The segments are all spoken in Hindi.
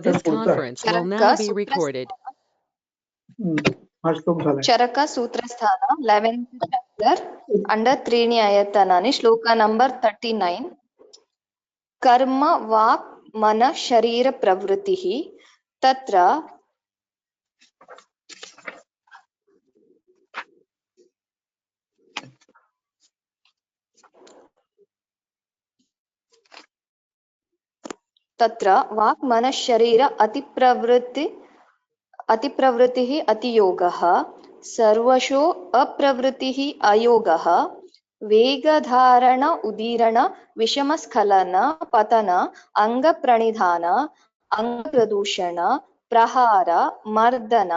This conference will now be recorded. Charaka Sutrasthana 11th chapter under 3ని ఆయతనాని శ్లోక నంబర్ 39 కర్మ వాక్ మన శరీర ప్రవృత్తిః తత్ర వాక్ మన శరీర अतिप्रवृत्तिः अतियोगः सर्वशो अप्रवृत्तिः अयोगः वेगधारण उदीरण विषमस्खलन पतन अंगप्रणिधान अंगप्रदूषण प्रहार मर्दन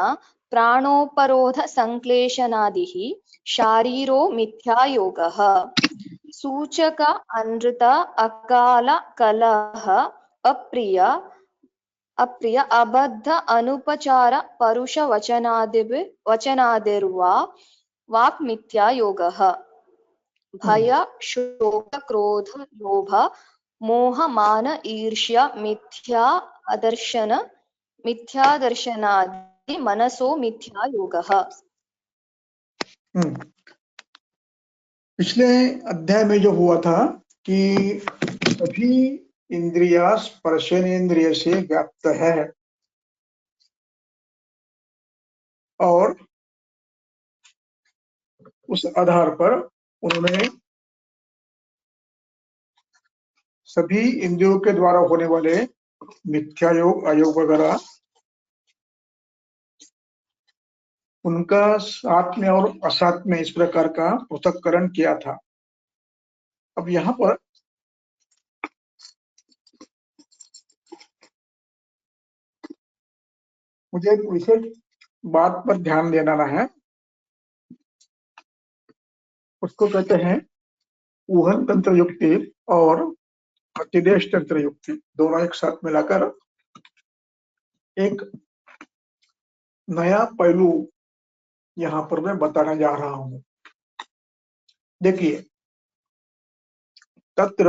प्राणोपरोध संक्लेशनादिः शारीरो मिथ्यायोगः सूचक अनृत अकाल कलह अप्रिय अबद्ध अनुपचार परुष वचनादिर्वा वाक् मिथ्या योगः भय शोक क्रोध लोभ मोह मान ईर्ष्या मिथ्यादर्शनादि मनसो मिथ्या योगः। पिछले अध्याय में जो हुआ था कि सभी इंद्रिया स्पर्शनेन्द्रिय से व्याप्त है और उस आधार पर उन्होंने सभी इंद्रियों के द्वारा होने वाले मिथ्या योग अयोग वगैरह उनका साथ में और असाथ में इस प्रकार का पृथक्करण किया था। अब यहाँ पर मुझे एक विशेष बात पर ध्यान देना है, उसको कहते हैं ऊहन तंत्र युक्ति और अतिदेश तंत्र युक्ति, दोनों एक साथ मिलाकर एक नया पहलू यहाँ पर मैं बताने जा रहा हूं। देखिए, तत्र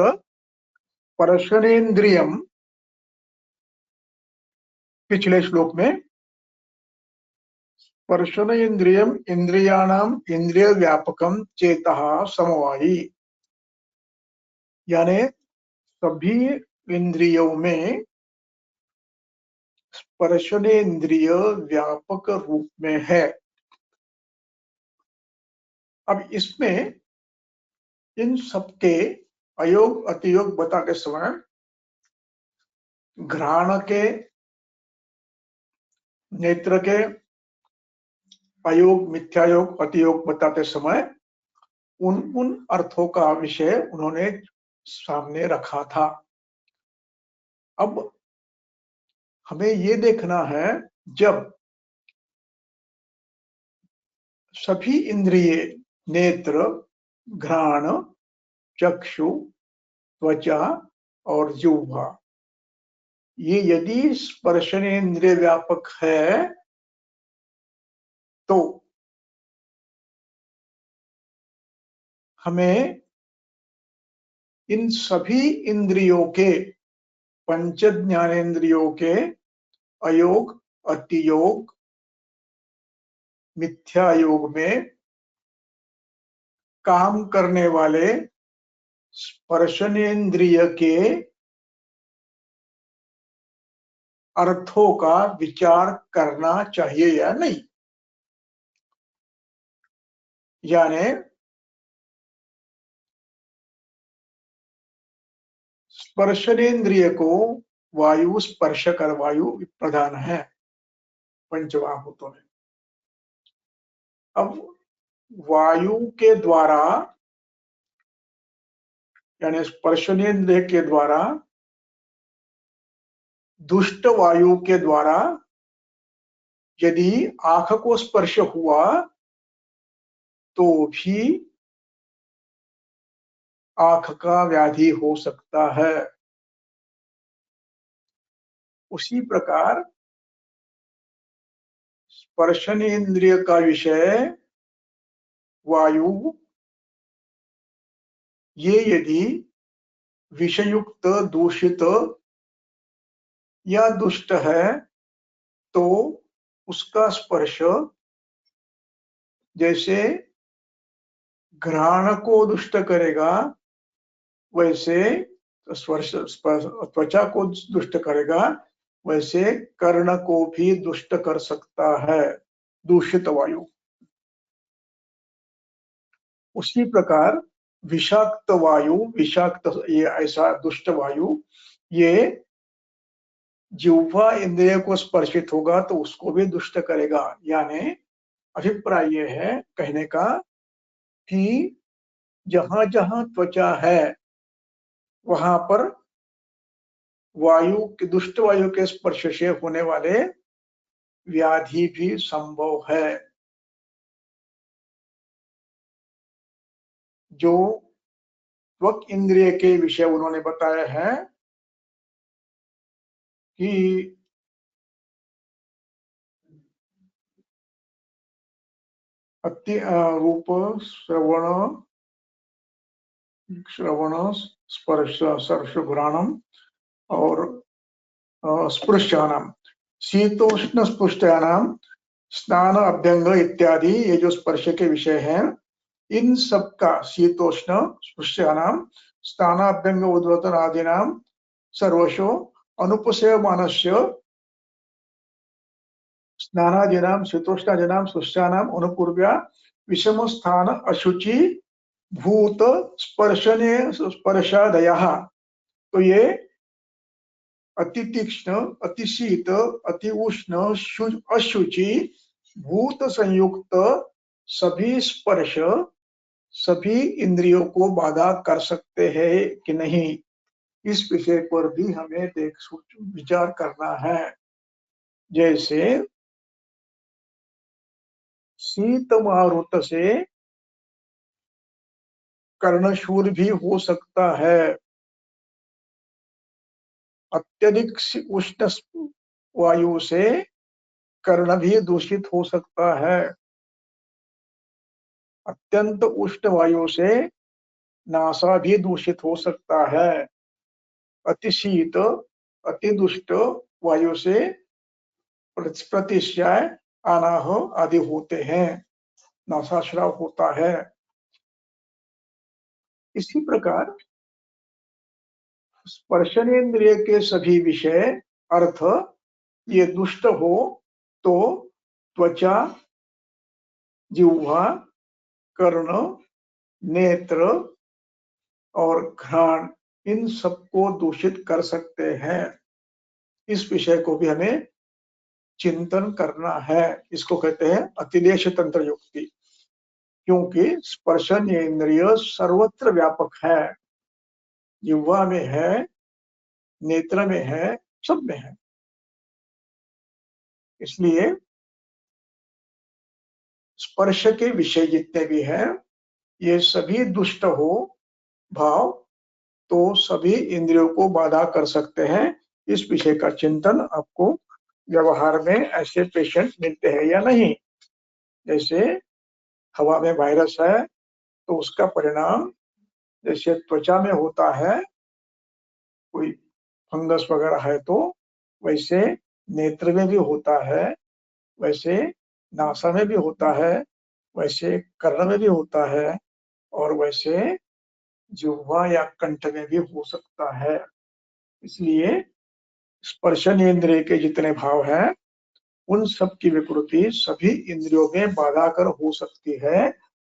स्पर्शनेन्द्रियम, पिछले श्लोक में स्पर्शनेन्द्रियम इंद्रियाणाम इंद्रिय व्यापकम चेतः समवायी, यानी सभी इंद्रियों में स्पर्शनेन्द्रिय व्यापक रूप में है। अब इसमें इन सबके अयोग अतियोग बताते समय घ्राण के, नेत्र के अयोग मिथ्यायोग अतियोग बताते समय उन अर्थों का विषय उन्होंने सामने रखा था। अब हमें ये देखना है, जब सभी इंद्रिय नेत्र, घ्राण, चक्षु, त्वचा और जिह्वा ये यदि स्पर्शनेन्द्रिय व्यापक है तो हमें इन सभी इंद्रियों के, पंच ज्ञानेन्द्रियों के अयोग अतियोग मिथ्या योग में काम करने वाले स्पर्शनेन्द्रिय के अर्थों का विचार करना चाहिए या नहीं। यानी स्पर्शनेन्द्रिय को वायु स्पर्श कर, वायु प्रधान है पंचमहाभूतों में। अब वायु के द्वारा यानी स्पर्शनेन्द्रिय के द्वारा, दुष्ट वायु के द्वारा यदि आंख को स्पर्श हुआ तो भी आंख का व्याधि हो सकता है। उसी प्रकार स्पर्शनेन्द्रिय का विषय वायु, ये यदि विषयुक्त दूषित या दुष्ट है तो उसका स्पर्श जैसे घ्राण को दुष्ट करेगा, वैसे त्वचा को दुष्ट करेगा, वैसे कर्ण को भी दुष्ट कर सकता है दूषित वायु। उसी प्रकार विषाक्त वायु, विषाक्त ये ऐसा दुष्ट वायु, ये जिह्वा इंद्रिय को स्पर्शित होगा तो उसको भी दुष्ट करेगा। यानी अभिप्राय ये है कहने का कि जहां जहां त्वचा है वहां पर वायु के, दुष्ट वायु के स्पर्श से होने वाले व्याधि भी संभव है। जो त्वक इंद्रिय के विषय उन्होंने बताया है कि अति रूप, श्रवण स्पर्श सर्श घ्राणम और स्पृश्यानाम, शीतोष्ण स्पृष्टानाम, स्नान अभ्यंग इत्यादि, ये जो स्पर्श के विषय हैं, इन सब का शीतोष्ण स्पृश्यानाम, स्नानाभ्यंग उद्वर्तन आदि नाम सर्वशो अनुपसेवमानस्य स्नानादीनाम शीतोष्णादीनाम स्पृश्यानाम अनुपूर्व्या विषम स्थान अशुचि भूत स्पर्शने स्पर्शादयः। तो ये अति तीक्ष्ण, अति शीत, अति उष्ण, अशुचि, भूत संयुक्त सभी स्पर्श सभी इंद्रियों को बाधा कर सकते हैं कि नहीं, इस विषय पर भी हमें विचार करना है। जैसे शीत मारुत से कर्णशूल भी हो सकता है, अत्यधिक उष्ण वायु से कर्ण भी दूषित हो सकता है, अत्यंत उष्ण वायु से नासा भी दूषित हो सकता है, अति शीत अति दुष्ट वायु से प्रतिश्याय अनाह आदि होते हैं, नासाश्राव होता है। इसी प्रकार स्पर्शनेन्द्रिय के सभी विषय अर्थ ये दुष्ट हो तो त्वचा, जिह्वा, कर्ण, नेत्र और घ्राण इन सबको दूषित कर सकते हैं। इस विषय को भी हमें चिंतन करना है। इसको कहते हैं अतिदेश तंत्र युक्ति, क्योंकि स्पर्शन इंद्रिय सर्वत्र व्यापक है, जिह्वा में है, नेत्र में है, सब में है। इसलिए स्पर्श के विषय जितने भी हैं ये सभी दुष्ट हो भाव तो सभी इंद्रियों को बाधा कर सकते हैं। इस विषय का चिंतन आपको व्यवहार में ऐसे पेशेंट मिलते हैं या नहीं। जैसे हवा में वायरस है तो उसका परिणाम जैसे त्वचा में होता है, कोई फंगस वगैरह है तो वैसे नेत्र में भी होता है, वैसे नासा में भी होता है, वैसे कर्ण में भी होता है और वैसे जिह्वा या कंठ में भी हो सकता है। इसलिए स्पर्शन इंद्रिय के जितने भाव हैं उन सब की विकृति सभी इंद्रियों में बाधा कर हो सकती है।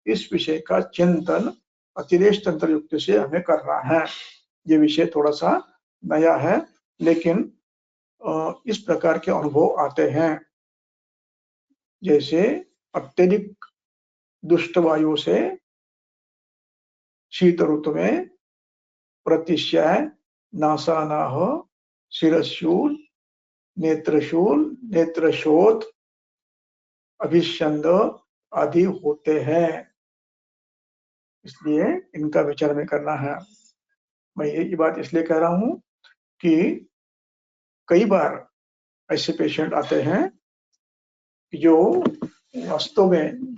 इस विषय का चिंतन अतिरेश तंत्र युक्ति से हमें करना है। ये विषय थोड़ा सा नया है लेकिन इस प्रकार के अनुभव आते हैं। जैसे अत्यधिक दुष्ट वायु से शीत ऋतु में प्रतिश्याय, नासानाह, शिरशूल, नेत्रशूल, नेत्रशोथ, अभिषंद आदि होते हैं। इसलिए इनका विचार में करना है। मैं ये बात इसलिए कह रहा हूं कि कई बार ऐसे पेशेंट आते हैं जो वास्तव में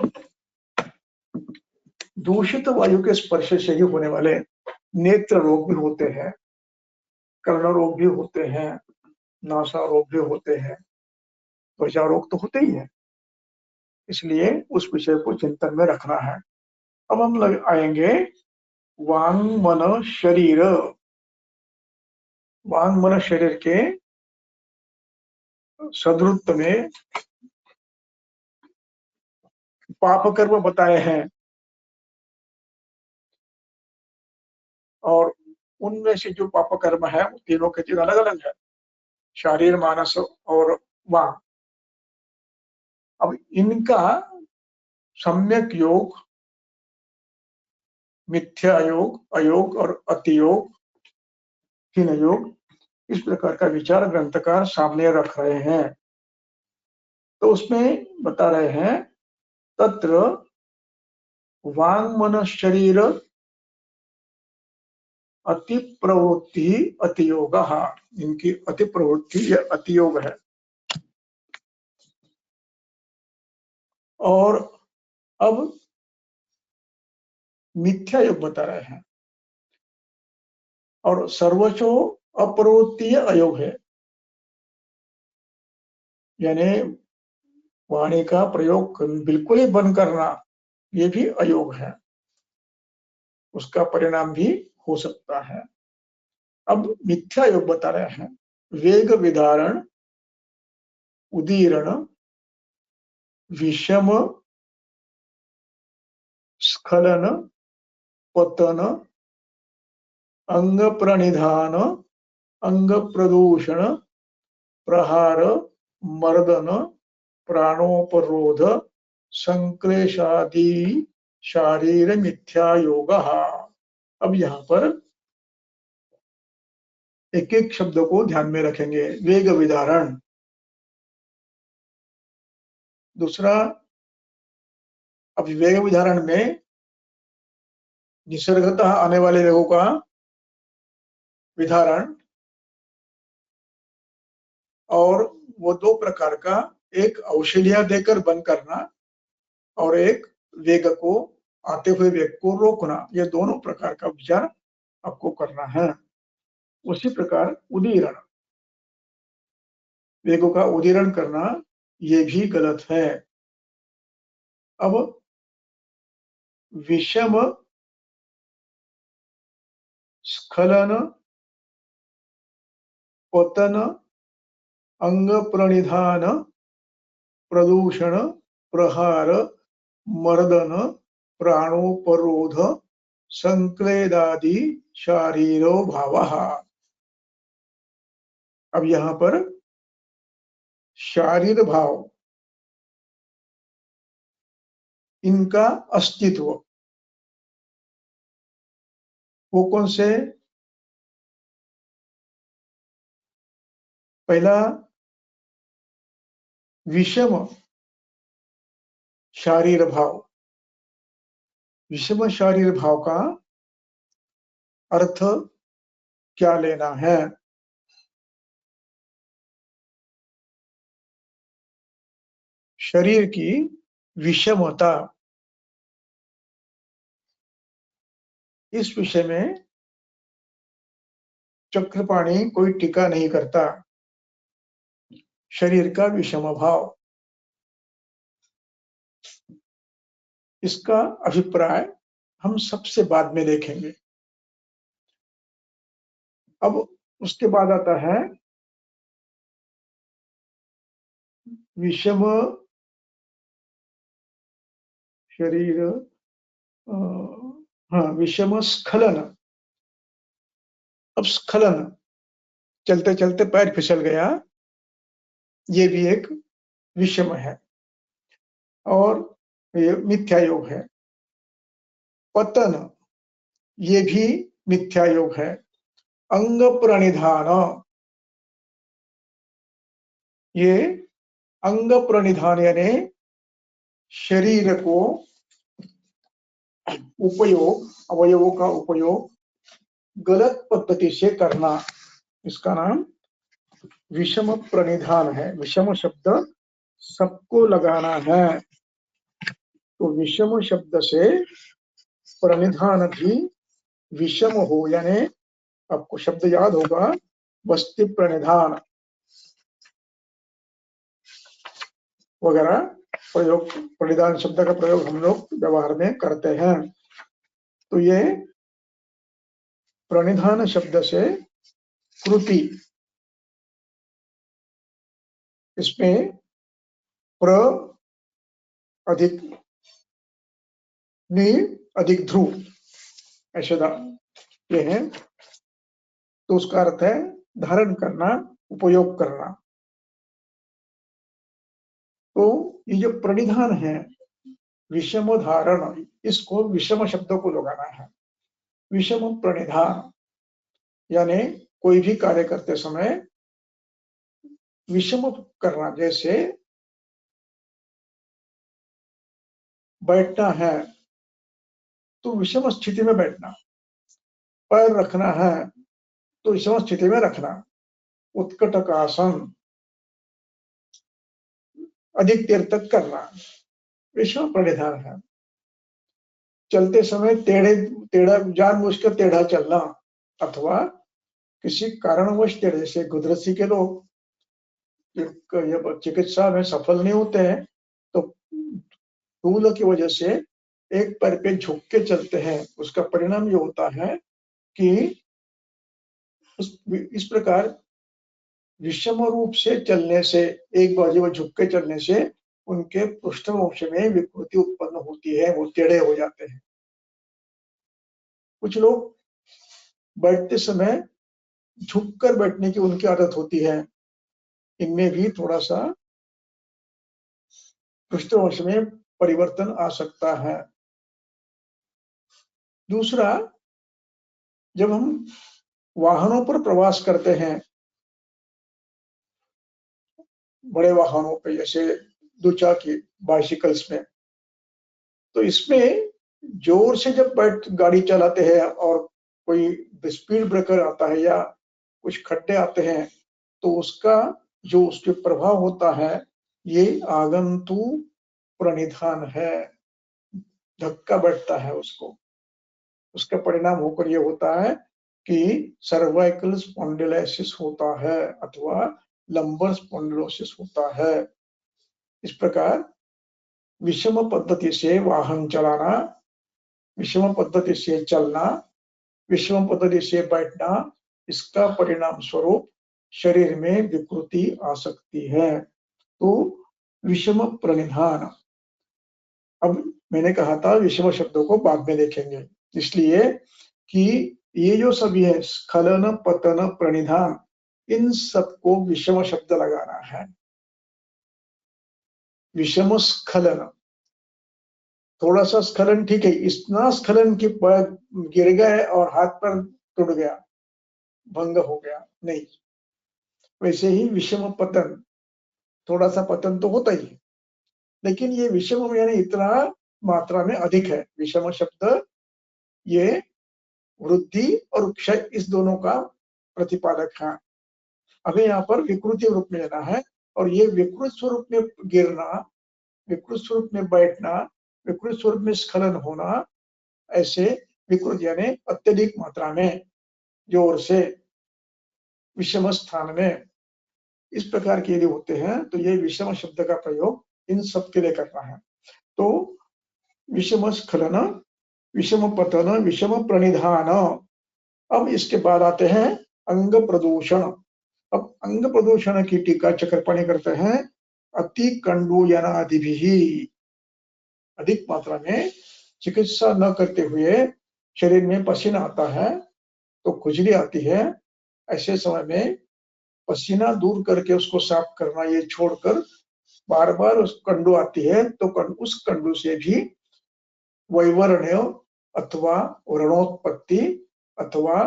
दूषित वायु के स्पर्श से ही होने वाले नेत्र रोग भी होते हैं, कर्ण रोग भी होते हैं, नासा रोग भी होते हैं, त्वचा रोग तो होते ही है, इसलिए उस विषय को चिंतन में रखना है। अब हम आएंगे वांग मन शरीर। वांग मन शरीर के सदृत में पाप कर्म बताए हैं, और उनमें से जो पाप कर्म है वो तीनों के तीन अलग अलग है, शारीर, मानस और वांग। अब इनका सम्यक योग, मिथ्या योग, अयोग और अतियोग, तीन योग, इस प्रकार का विचार ग्रंथकार सामने रख रहे हैं। तो उसमें बता रहे हैं तत्र वांग मन शरीर अति प्रवृत्ति अतियोग, इनकी अति प्रवृत्ति या अतियोग है। और अब मिथ्या योग बता रहे हैं, और सर्वचो अप्रवृत्ति अयोग है, यानी वाणी का प्रयोग बिल्कुल ही बंद करना, ये भी अयोग है, उसका परिणाम भी हो सकता है। अब मिथ्या योग बता रहे हैं वेग विधारण, उदीरण, विषम स्खलन, पतन, अंग प्रणिधान, अंग प्रदूषण, प्रहार, मर्दन, प्राणोपरोध, संक्लेशादि शारीर मिथ्या योग। अब यहाँ पर एक एक शब्द को ध्यान में रखेंगे। वेग विधारण, दूसरा, अब वेग विधारण में निसर्गतः आने वाले वेगों का विधारण, और वो दो प्रकार का, एक औषधियां देकर बंद करना और एक वेग को, आते हुए वेग को रोकना, ये दोनों प्रकार का विचार आपको करना है। उसी प्रकार उदीरण, वेगों का उदीरण करना, ये भी गलत है। अब विषम स्खलन, पतन, अंग प्रणिधान, प्रदूषण, प्रहार, मर्दन, प्राणोपरोध, संक्लेदादि शारीरो भावः। अब यहाँ पर शारीर भाव, इनका अस्तित्व, वो कौन से? पहला विषम शारीर भाव। विषम शारीर भाव का अर्थ क्या लेना है? शरीर की विषमता, इस विषय में चक्रपाणी कोई टीका नहीं करता। शरीर का विषम भाव, इसका अभिप्राय हम सबसे बाद में देखेंगे। अब उसके बाद आता है विषम शरीर, विषम स्खलन। अब स्खलन, चलते चलते पैर फिसल गया, ये भी एक विषम है और ये मिथ्या योग है। पतन, ये भी मिथ्या योग है। अंग प्रणिधान, ये अंग प्रणिधान यानी शरीर को उपयोग, अवयवों का उपयोग गलत पद्धति से करना, इसका नाम विषम प्रणिधान है। विषम शब्द सबको लगाना है, तो विषम शब्द से प्रणिधान भी विषम हो, यानी आपको शब्द याद होगा वस्ति प्रणिधान, वगैरह प्रयोग, प्रणिधान शब्द का प्रयोग हम लोग व्यवहार में करते हैं। तो ये प्रणिधान शब्द से कृति, इसमें प्र अधिक नि अधिक ध्रुव ऐसे ये है। तो उसका अर्थ है धारण करना, उपयोग करना। तो ये जो प्रणिधान है, विषम धारण, इसको विषम शब्दों को लगाना है। विषम प्रणिधान यानी कोई भी कार्य करते समय विषम करना, जैसे बैठना है तो विषम स्थिति में बैठना, पैर रखना है तो विषम स्थिति में रखना, उत्कटक आसन अधिक देर तक करना, विषम प्रणिधान है। चलते समय टेढ़ा जानबूझकर टेढ़ा चलना, अथवा किसी कारणवश टेढ़े, जैसे गुदरसी के लोग जब चिकित्सा में सफल नहीं होते हैं तो धूल की वजह से एक पैर पे झुक के चलते हैं। उसका परिणाम ये होता है कि इस प्रकार विषम रूप से चलने से, एक बाजू में झुक के चलने से उनके पृष्ठवंश में विकृति उत्पन्न होती है, वो टेढ़े हो जाते हैं। कुछ लोग बैठते समय झुककर बैठने की उनकी आदत होती है, इनमें भी थोड़ा सा पृष्ठवंश में परिवर्तन आ सकता है। दूसरा, जब हम वाहनों पर प्रवास करते हैं, बड़े वाहनों पे जैसे दुचाकी, बाइसिकल्स में, तो इसमें जोर से जब बैठ गाड़ी चलाते हैं और कोई स्पीड ब्रेकर आता है या कुछ खड्डे आते हैं तो उसका जो उसके प्रभाव होता है, ये आगंतु प्रणिधान है, धक्का बैठता है उसको। उसका परिणाम होकर ये होता है कि सर्वाइकल स्पॉन्डिलोसिस होता है अथवा लंबर स्पॉन्डिलोसिस होता है। इस प्रकार विषम पद्धति से वाहन चलाना, विषम पद्धति से चलना, विषम पद्धति से बैठना, इसका परिणाम स्वरूप शरीर में विकृति आ सकती है। तो विषम प्रणिधान, अब मैंने कहा था विषम शब्दों को बाद में देखेंगे, इसलिए कि ये जो सभी है स्खलन, पतन, प्रणिधान, इन सबको विषम शब्द लगाना है। विषम स्खलन, थोड़ा सा स्खलन ठीक है, इतना स्खलन कि गिर गए और हाथ पर टूट गया, भंग हो गया, नहीं। वैसे ही विषम पतन, थोड़ा सा पतन तो होता ही है, लेकिन ये विषम यानी इतना मात्रा में अधिक है। विषम शब्द ये वृद्धि और क्षय, इस दोनों का प्रतिपादक है। हमें यहाँ पर विकृति रूप में लेना है, और ये विकृत स्वरूप में गिरना, विकृत स्वरूप में बैठना, विकृत स्वरूप में स्खलन होना, ऐसे विकृत यानी अत्यधिक मात्रा में, जोर से, विषम स्थान में, इस प्रकार के यदि होते हैं तो ये विषम शब्द का प्रयोग इन सब के लिए करना है। तो विषम स्खलन, विषम पतन, विषम प्रणिधान। अब इसके बाद आते हैं अंग प्रदूषण। अब अंग प्रदूषण की टीका चक्रपाणी करते हैं, अति कंडूयनादिभिः, अधिक मात्रा में चिकित्सा न करते हुए शरीर में पसीना आता है तो खुजली आती है, ऐसे समय में पसीना दूर करके उसको साफ करना, ये छोड़कर बार बार उस कंडू आती है तो उस कंडू से भी वैवरण्य अथवा व्रणोत्पत्ति अथवा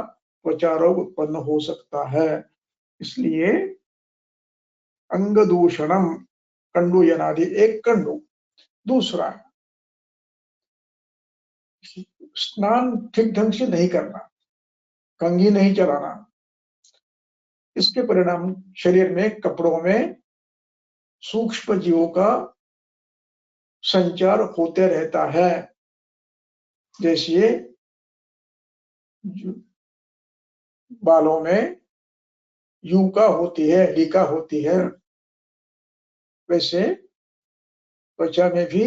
त्वचा रोग उत्पन्न हो सकता है। इसलिए अंग दूषणम, कंडू यनादि, एक कंडू। दूसरा, स्नान ठीक ढंग से नहीं करना, कंघी नहीं चलाना, इसके परिणाम शरीर में, कपड़ों में सूक्ष्म जीवों का संचार होते रहता है। जैसे बालों में यूका होती है, लीका होती है, वैसे त्वचा में भी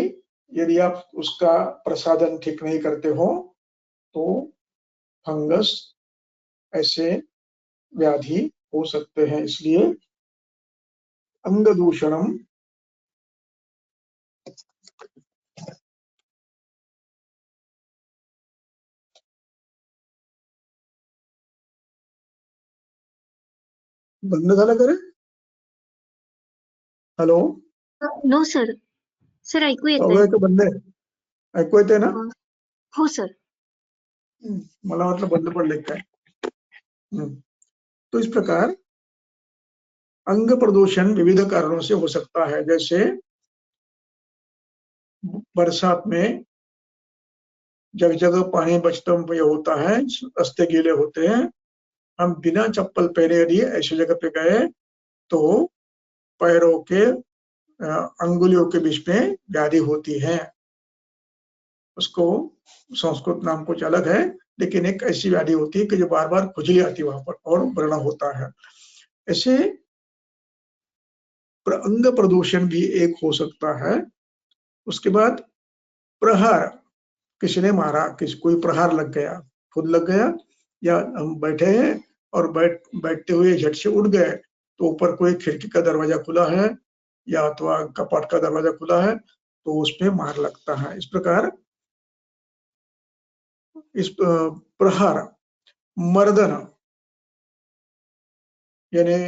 यदि आप उसका प्रसाधन ठीक नहीं करते हो तो फंगस ऐसे व्याधि हो सकते हैं। इसलिए अंग दूषणम बंद झालं का रे? Hello, no sir. सर ऐकू येत चालू आहे का बंद आहे? ऐकू येते ना? हो सर. मला वाटलं बंद पडले काय। तो इस प्रकार अंग प्रदूषण विविध कारणों से हो सकता है। जैसे बरसात में जगह जगह पानी बचता होता है, रास्ते गीले होते हैं, हम बिना चप्पल पहने यदि ऐसी जगह पे गए तो पैरों के अंगुलियों के बीच में व्याधि होती है। उसको संस्कृत नाम कुछ अलग है, लेकिन एक ऐसी व्याधि होती है कि जो बार बार खुजली आती है वहां पर और व्रण होता है। ऐसे अंग प्रदूषण भी एक हो सकता है। उसके बाद प्रहार, किसी ने मारा, कोई प्रहार लग गया, खुद लग गया, या हम बैठे हैं और बैठते हुए झट से उठ गए तो ऊपर कोई खिड़की का दरवाजा खुला है या अथवा कपाट का दरवाजा खुला है तो उसमें मार लगता है। इस प्रकार इस प्रहार, मर्दन, यानी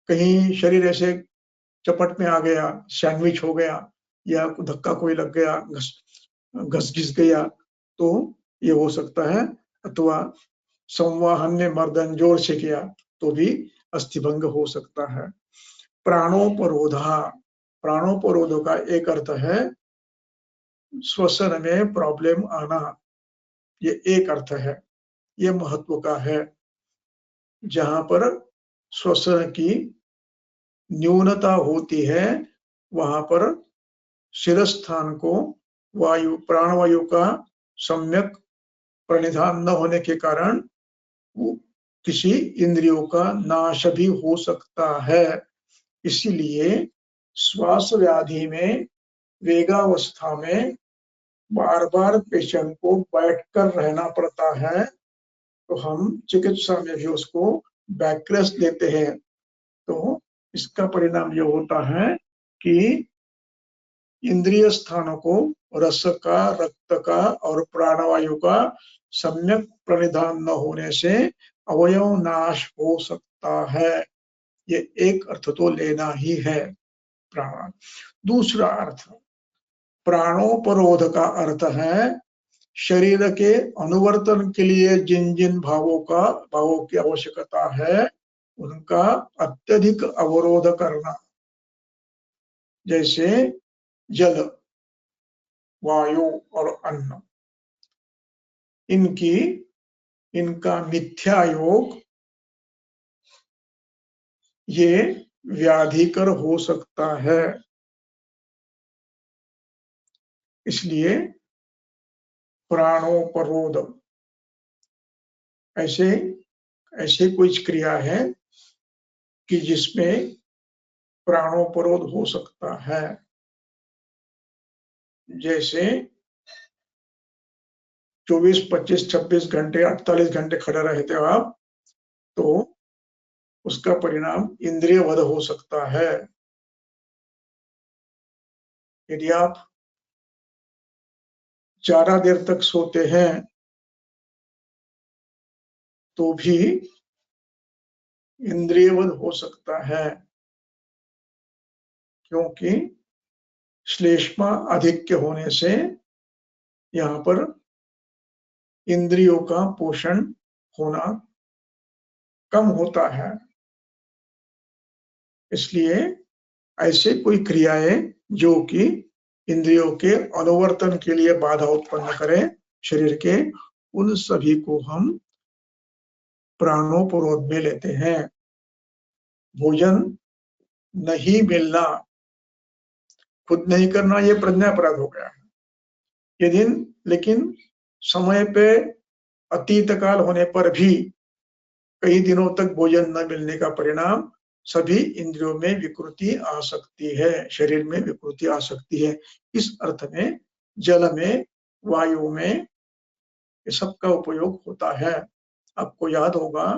कहीं शरीर ऐसे चपट में आ गया, सैंडविच हो गया या धक्का कोई लग गया, घस घिस गया तो ये हो सकता है। अथवा संवाहन में मर्दन जोर से किया तो भी अस्थिभंग हो सकता है। प्राणोपरोधा, प्राणोपरोध का एक अर्थ है श्वसन में प्रॉब्लम आना, ये एक अर्थ है, ये महत्व का है। जहां पर श्वसन की न्यूनता होती है वहां पर शिरस्थान को वायु, प्राणवायु का सम्यक प्रणिधान न होने के कारण किसी इंद्रियों का नाश भी हो सकता है। इसीलिए श्वास व्याधि में वेगावस्था में बार बार पेशेंट को बैठकर रहना पड़ता है, तो हम चिकित्सा में भी उसको बेड रेस्ट देते हैं। तो इसका परिणाम ये होता है कि इंद्रिय स्थानों को रस का, रक्त का और प्राणवायु का सम्यक प्रणिधान न होने से अवयव नाश हो सकता है। ये एक अर्थ तो लेना ही है प्राण। दूसरा अर्थ, प्राणोपरोध का अर्थ है शरीर के अनुवर्तन के लिए जिन जिन भावों की आवश्यकता है उनका अत्यधिक अवरोध करना। जैसे जल, वायु और अन्न, इनका मिथ्या योग ये व्याधिकर हो सकता है। इसलिए प्राणोपरोध ऐसे कुछ क्रिया है कि जिसमें प्राणोपरोध हो सकता है। जैसे 24, 25, 26 घंटे, 48 घंटे खड़े रहते हो आप तो उसका परिणाम इंद्रिय वध हो सकता है। यदि आप ज्यादा देर तक सोते हैं तो भी इंद्रिय वध हो सकता है, क्योंकि श्लेष्मा अधिक्य होने से यहाँ पर इंद्रियों का पोषण होना कम होता है। इसलिए ऐसे कोई क्रियाएं जो कि इंद्रियों के अनुवर्तन के लिए बाधा उत्पन्न करें शरीर के, उन सभी को हम प्राणोपरोध में लेते हैं। भोजन नहीं मिलना, खुद नहीं करना, ये प्रज्ञापराध हो गया। यदि लेकिन समय पे अतीत काल होने पर भी कई दिनों तक भोजन न मिलने का परिणाम सभी इंद्रियों में विकृति आ सकती है, शरीर में विकृति आ सकती है। इस अर्थ में जल में, वायु में ये सबका उपयोग होता है। आपको याद होगा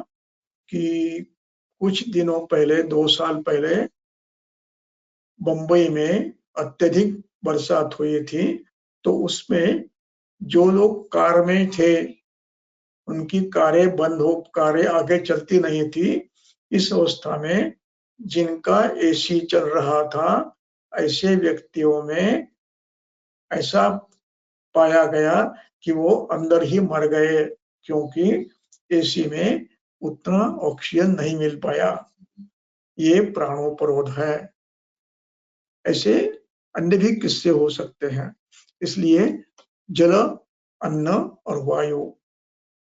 कि कुछ दिनों पहले, 2 साल पहले बंबई में अत्यधिक बरसात हुई थी, तो उसमें जो लोग कार में थे उनकी कारें आगे चलती नहीं थी। इस अवस्था में जिनका एसी चल रहा था, ऐसे व्यक्तियों में ऐसा पाया गया कि वो अंदर ही मर गए, क्योंकि एसी में उतना ऑक्सीजन नहीं मिल पाया। ये प्राणोपरोध है। ऐसे अन्य भी किस्से हो सकते हैं। इसलिए जल, अन्न और वायु,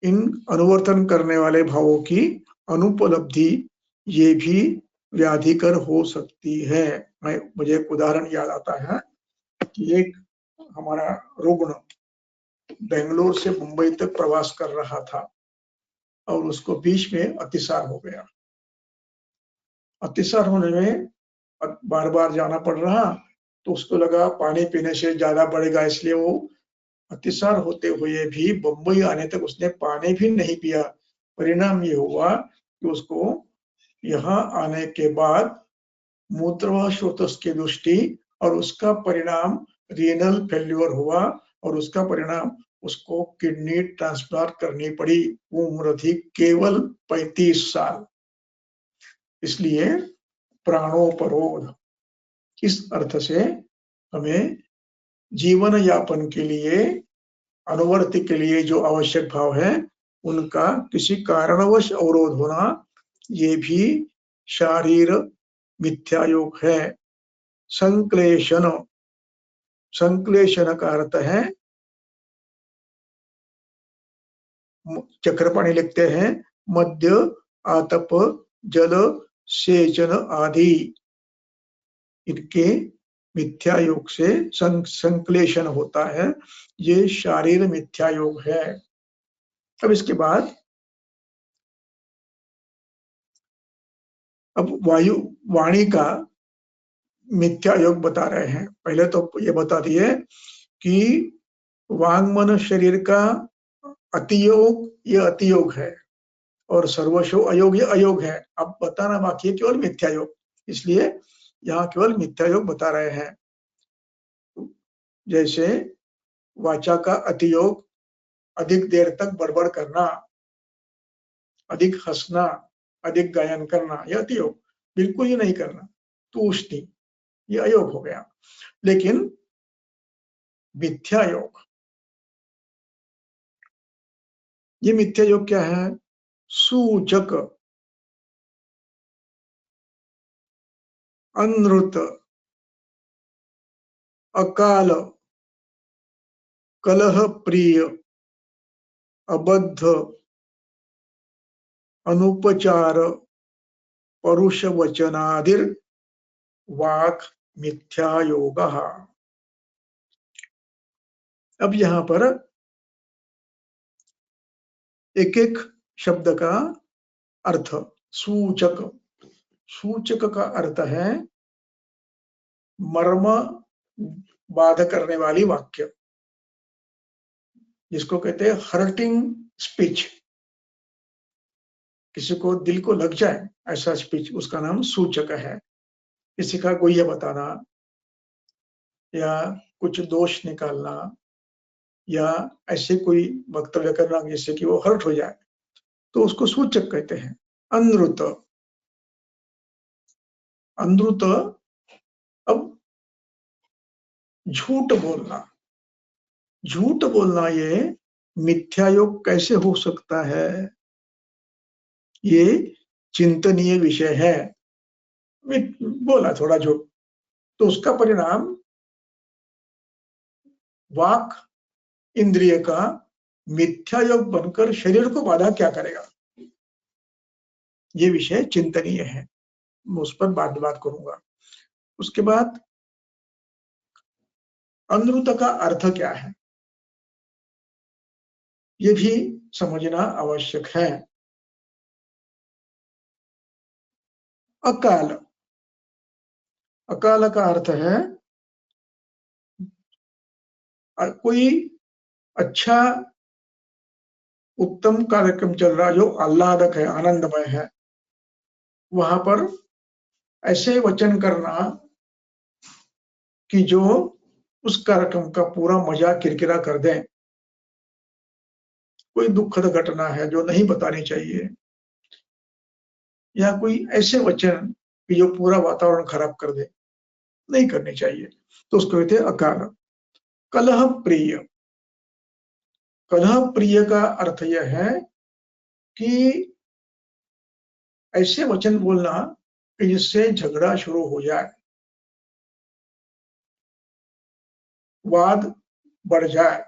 इन अनुवर्तन करने वाले भावों की अनुपलब्धि ये भी व्याधिकर हो सकती है। मुझे एक उदाहरण याद आता है कि एक हमारा रुग्ण बेंगलोर से मुंबई तक प्रवास कर रहा था और उसको बीच में अतिसार हो गया। अतिसार होने में बार बार जाना पड़ रहा, तो उसको लगा पानी पीने से ज्यादा बढ़ेगा, इसलिए वो अतिसार होते हुए भी बंबई आने तक उसने पानी भी नहीं पिया। परिणाम ये हुआ कि उसको यहाँ आने के बाद मूत्रवाशोथस की दृष्टि और उसका परिणाम रीनल फेल्यूर हुआ और उसका परिणाम उसको किडनी ट्रांसप्लांट करनी पड़ी। उम्र थी केवल 35 साल। इसलिए प्राणोपरोध इस अर्थ से हमें जीवन यापन के लिए, अनुवर्ति के लिए जो आवश्यक भाव है उनका किसी कारणवश अवरोध होना, ये भी शारीर मिथ्यायोग है। संक्लेशन, संक्लेशन का अर्थ है, चक्रपाणी लिखते हैं, मध्य, आतप, जल, सेचन आदि, इनके मिथ्यायोग से संक्लेशन होता है। ये शारीर मिथ्यायोग है। अब इसके बाद अब वायु वाणी का मिथ्या योग बता रहे हैं। पहले तो ये बता दिए कि वांग मन शरीर का अतियोग ये अतियोग है और सर्वशो अयोग ये अयोग है। अब बताना बाकी है केवल मिथ्या योग, इसलिए यहाँ केवल मिथ्या योग बता रहे हैं। जैसे वाचा का अतियोग, अधिक देर तक बड़बड़ करना, अधिक हंसना, अधिक गायन करना, यह अतियोग। बिल्कुल ही नहीं करना, तूष्णि, ये अयोग हो गया। लेकिन मिथ्या योग, ये मिथ्या योग क्या है? सूचक, अनृत, अकाल, कलह प्रिय, अबद्ध, अनुपचार, परुष वचनादिर वाक मिथ्या योग। अब यहां पर एक एक शब्द का अर्थ। सूचक, सूचक का अर्थ है मर्म बाध करने वाली वाक्य, जिसको कहते हैं हर्टिंग स्पीच, किसी को दिल को लग जाए ऐसा स्पीच, उसका नाम सूचक है। किसी का गुह्य बताना या कुछ दोष निकालना या ऐसे कोई वक्तव्य करना जिससे कि वो हर्ट हो जाए, तो उसको सूचक कहते हैं। अनृत, अनृत, अब झूठ बोलना, झूठ बोलना ये मिथ्यायोग कैसे हो सकता है? ये चिंतनीय विषय है। बोला थोड़ा झूठ, तो उसका परिणाम वाक इंद्रिय का मिथ्यायोग बनकर शरीर को बाधा क्या करेगा? ये विषय चिंतनीय है, मैं उस पर बात करूंगा। उसके बाद अनृत का अर्थ क्या है, ये भी समझना आवश्यक है। अकाल, अकाल का अर्थ है कोई अच्छा उत्तम कार्यक्रम चल रहा जो आह्लादक है, आनंदमय है, वहां पर ऐसे वचन करना कि जो उस कार्यक्रम का पूरा मजा किरकिरा कर दें। कोई दुखद घटना है जो नहीं बतानी चाहिए, या कोई ऐसे वचन कि जो पूरा वातावरण खराब कर दे, नहीं करनी चाहिए, तो उसको कहते हैं अकाल। कलह प्रिय, कलह प्रिय का अर्थ यह है कि ऐसे वचन बोलना कि जिससे झगड़ा शुरू हो जाए, वाद बढ़ जाए।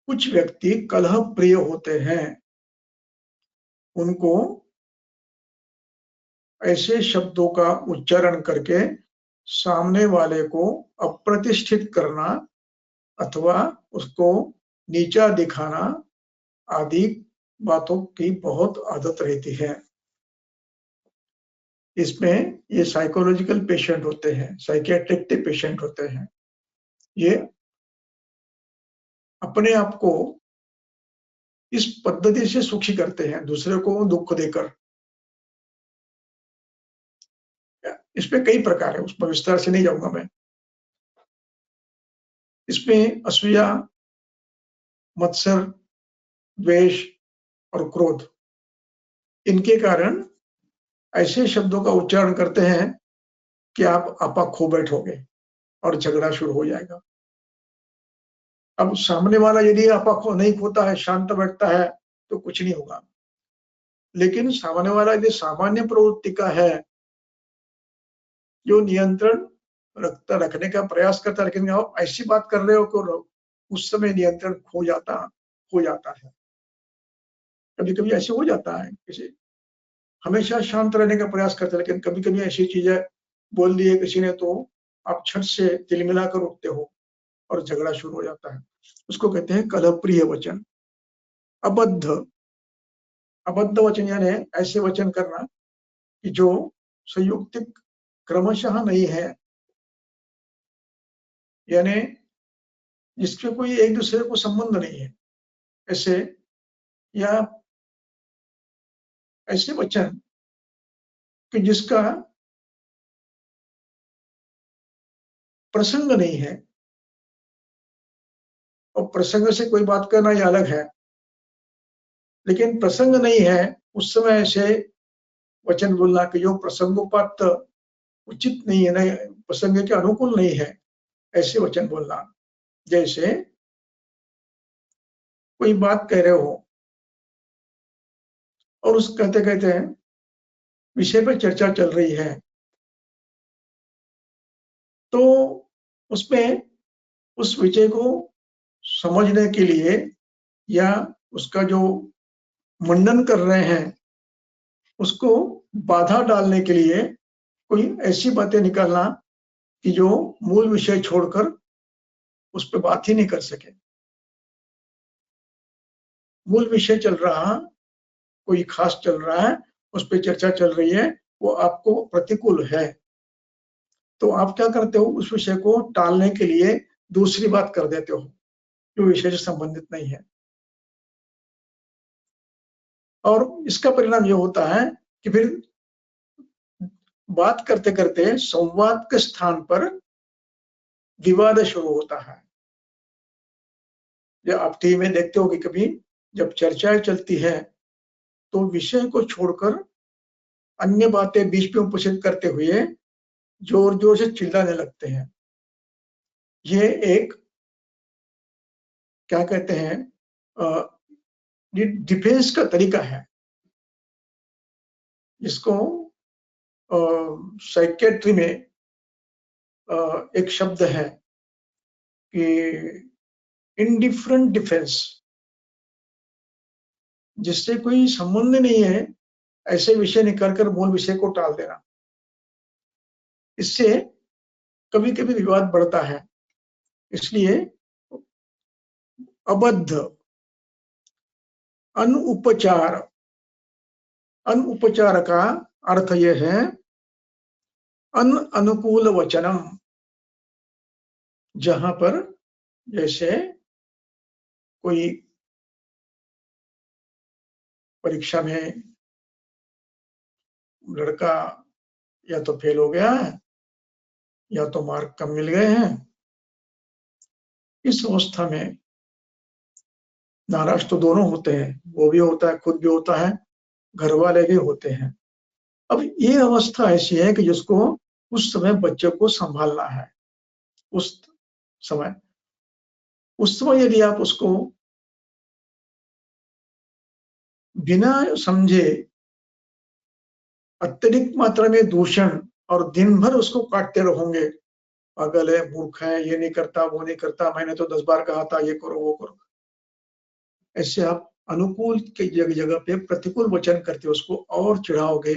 कुछ व्यक्ति कलह प्रिय होते हैं, उनको ऐसे शब्दों का उच्चारण करके सामने वाले को अप्रतिष्ठित करना अथवा उसको नीचा दिखाना आदि बातों की बहुत आदत रहती है। इसमें ये साइकोलॉजिकल पेशेंट होते हैं, साइकियाट्रिक पेशेंट होते हैं, ये अपने आप को इस पद्धति से सुखी करते हैं, दूसरे को दुख देकर। इसमें कई प्रकार है, उसमें विस्तार से नहीं जाऊंगा मैं। इसमें असूया, मत्सर, द्वेष और क्रोध, इनके कारण ऐसे शब्दों का उच्चारण करते हैं कि आप आपा खो बैठोगे और झगड़ा शुरू हो जाएगा। अब सामने वाला यदि आपा खो नहीं खोता है, शांत बैठता है, तो कुछ नहीं होगा। लेकिन सामने वाला यदि सामान्य प्रवृत्ति का है, जो नियंत्रण रखने का प्रयास करता है, लेकिन आप ऐसी बात कर रहे हो कि उस समय नियंत्रण खो जाता है। कभी कभी ऐसे हो जाता है, किसी हमेशा शांत रहने का प्रयास करते हैं, लेकिन कभी कभी ऐसी चीजें बोल दी है किसी ने तो आप छट से तिलमिला कर उठते हो और झगड़ा शुरू हो जाता है। उसको कहते हैं कलहप्रिय वचन। अबद्ध, अबद्ध वचन यानी ऐसे वचन करना कि जो संयुक्तिक क्रमशः नहीं है, यानी जिसके कोई एक दूसरे को संबंध नहीं है, ऐसे या ऐसे वचन कि जिसका प्रसंग नहीं है। और प्रसंग से कोई बात करना ये अलग है, लेकिन प्रसंग नहीं है उस समय ऐसे वचन बोलना कि जो प्रसंगोपात उचित नहीं है, नहीं प्रसंग के अनुकूल नहीं है, ऐसे वचन बोलना। जैसे कोई बात कह रहे हो और उस कहते कहते विषय पर चर्चा चल रही है, तो उसमें उस विषय को समझने के लिए या उसका जो मंडन कर रहे हैं उसको बाधा डालने के लिए कोई ऐसी बातें निकालना कि जो मूल विषय छोड़कर उस पर बात ही नहीं कर सके। मूल विषय चल रहा, कोई खास चल रहा है, उस पर चर्चा चल रही है, वो आपको प्रतिकूल है, तो आप क्या करते हो, उस विषय को टालने के लिए दूसरी बात कर देते हो जो विषय से संबंधित नहीं है। और इसका परिणाम ये होता है कि फिर बात करते करते संवाद के स्थान पर विवाद शुरू होता है। जब आप टीवी में देखते हो कि कभी जब चर्चाएं चलती है तो विषय को छोड़कर अन्य बातें बीच में उपस्थित करते हुए जोर जोर से चिल्लाने लगते हैं। ये एक क्या कहते हैं, डिफेंस का तरीका है, जिसको साइकियाट्री में एक शब्द है कि इनडिफरेंट डिफेंस, जिससे कोई संबंध नहीं है ऐसे विषय निकालकर मूल विषय को टाल देना। इससे कभी कभी विवाद बढ़ता है। इसलिए अबद्ध, अनुपचार, अनुपचार का अर्थ ये है अनुकूल वचनम, जहां पर जैसे कोई परीक्षा में लड़का या तो फेल हो गया है या तो मार्क कम मिल गए हैं, इस अवस्था में नाराज तो दोनों होते हैं, वो भी होता है, खुद भी होता है, घर वाले भी होते हैं। अब ये अवस्था ऐसी है कि जिसको उस समय बच्चे को संभालना है। उस समय यदि आप उसको बिना समझे अत्यधिक मात्रा में दूषण और दिन भर उसको काटते रहोगे, पागल है, मूर्ख है, ये नहीं करता, वो नहीं करता, मैंने तो 10 बार कहा था, ये करो वो करो, ऐसे आप अनुकूल की जगह पे प्रतिकूल वचन करके उसको और चिढ़ाओगे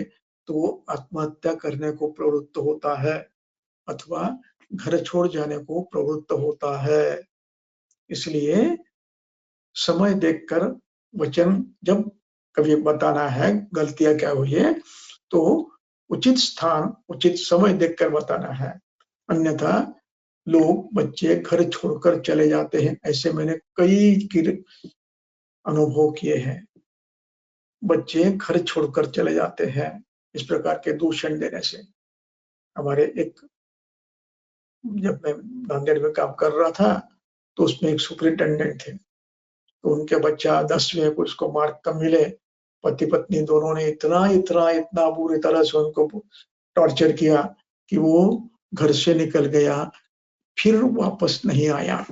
तो वो आत्महत्या करने को प्रवृत्त होता है अथवा घर छोड़ जाने को प्रवृत्त होता है। इसलिए समय देखकर वचन जब कभी बताना है, गलतियां क्या हुई है, तो उचित स्थान उचित समय देखकर बताना है। अन्यथा लोग बच्चे घर छोड़कर चले जाते हैं, ऐसे मैंने कई अनुभव किए हैं। बच्चे घर छोड़कर चले जाते हैं इस प्रकार के दूषण देने से। हमारे जब मैं नांदेड़ में काम कर रहा था तो उसमें एक सुपरिटेंडेंट थे, तो उनके बच्चा 10वीं को उसको मार्क कम मिले, पति पत्नी दोनों ने इतना बुरी तरह से उनको टॉर्चर किया कि वो घर से निकल गया, फिर वापस नहीं आया,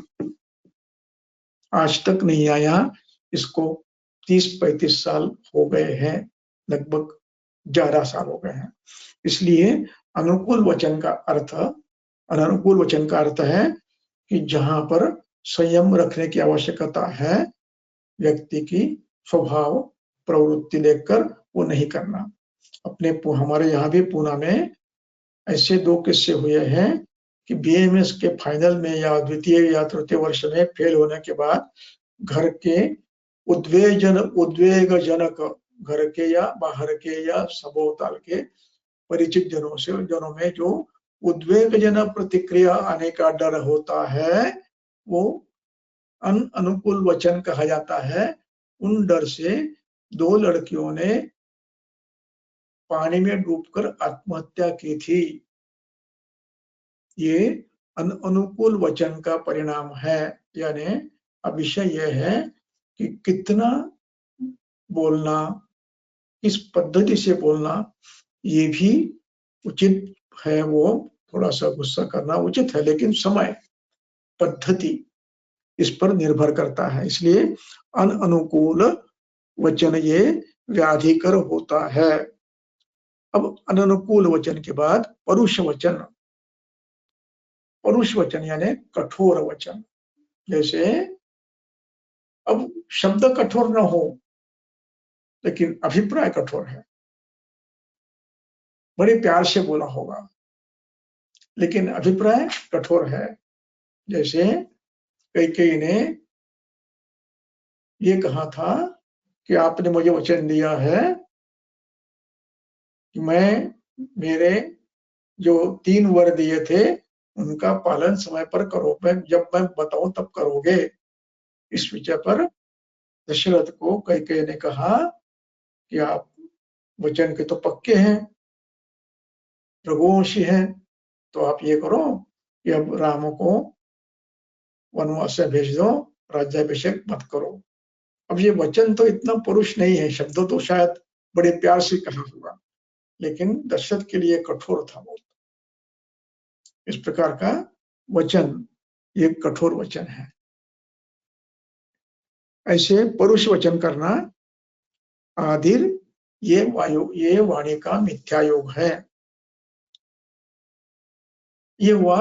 आज तक नहीं आया। इसको 30-35 साल हो गए हैं, लगभग 11 साल हो गए हैं। इसलिए अनुकूल वचन का अर्थ है कि जहां पर संयम रखने की आवश्यकता है, व्यक्ति की स्वभाव प्रवृत्ति देखकर वो नहीं करना। हमारे यहाँ भी पूना में ऐसे 2 किस्से हुए हैं कि बीएमएस के फाइनल में या द्वितीय या तृतीय वर्ष में फेल होने के बाद घर के उद्वेगजनक घर के या बाहर के या सबोताल के परिचित जनों में जो उद्वेगजनक प्रतिक्रिया आने का डर होता है, वो अनुकूल वचन कहा जाता है। उन डर से 2 लड़कियों ने पानी में डूबकर आत्महत्या की थी। ये अनुकूल वचन का परिणाम है। यानी अब विषय यह है कि कितना बोलना, किस पद्धति से बोलना, ये भी उचित है। वो थोड़ा सा गुस्सा करना उचित है, लेकिन समय पद्धति इस पर निर्भर करता है। इसलिए अनुकूल वचन ये व्याधिकर होता है। अब अनुकूल वचन के बाद परुष वचन यानी कठोर वचन। जैसे अब शब्द कठोर न हो लेकिन अभिप्राय कठोर है, बड़े प्यार से बोला होगा लेकिन अभिप्राय कठोर है। जैसे कैकेयी ने ये कहा था कि आपने मुझे वचन दिया है कि मैं मेरे जो 3 वर दिए थे उनका पालन समय पर करो, जब मैं बताऊं तब करोगे। इस विषय पर दशरथ को कैकेयी ने कहा कि आप वचन के तो पक्के हैं, रघुवंशी हैं, तो आप ये करो कि अब राम को वनवास से भेज दो, राज्याभिषेक मत करो। अब ये वचन तो इतना परुष नहीं है, शब्द तो शायद बड़े प्यार से कहा होगा, लेकिन दशरथ के लिए कठोर था बहुत। इस प्रकार का वचन ये कठोर वचन है। ऐसे परुष वचन करना आदिर ये वाणी का मिथ्या योग है। ये हुआ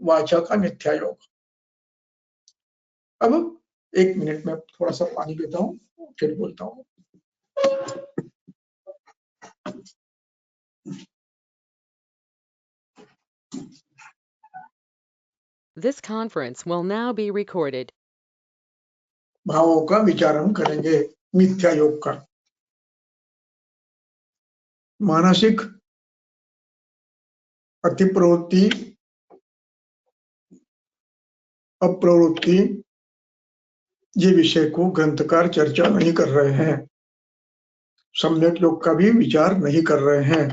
वाचा का मिथ्या योग। अब 1 मिनट में थोड़ा सा पानी पीता हूं, फिर बोलता हूं। This conference will now be recorded. भावों का विचारण करेंगे मिथ्या योग का। मानसिक अतिप्रवृत्ति, अप्रवृत्ति, ये विषय को ग्रंथकार चर्चा नहीं कर रहे हैं, सम्यक योग का भी विचार नहीं कर रहे हैं।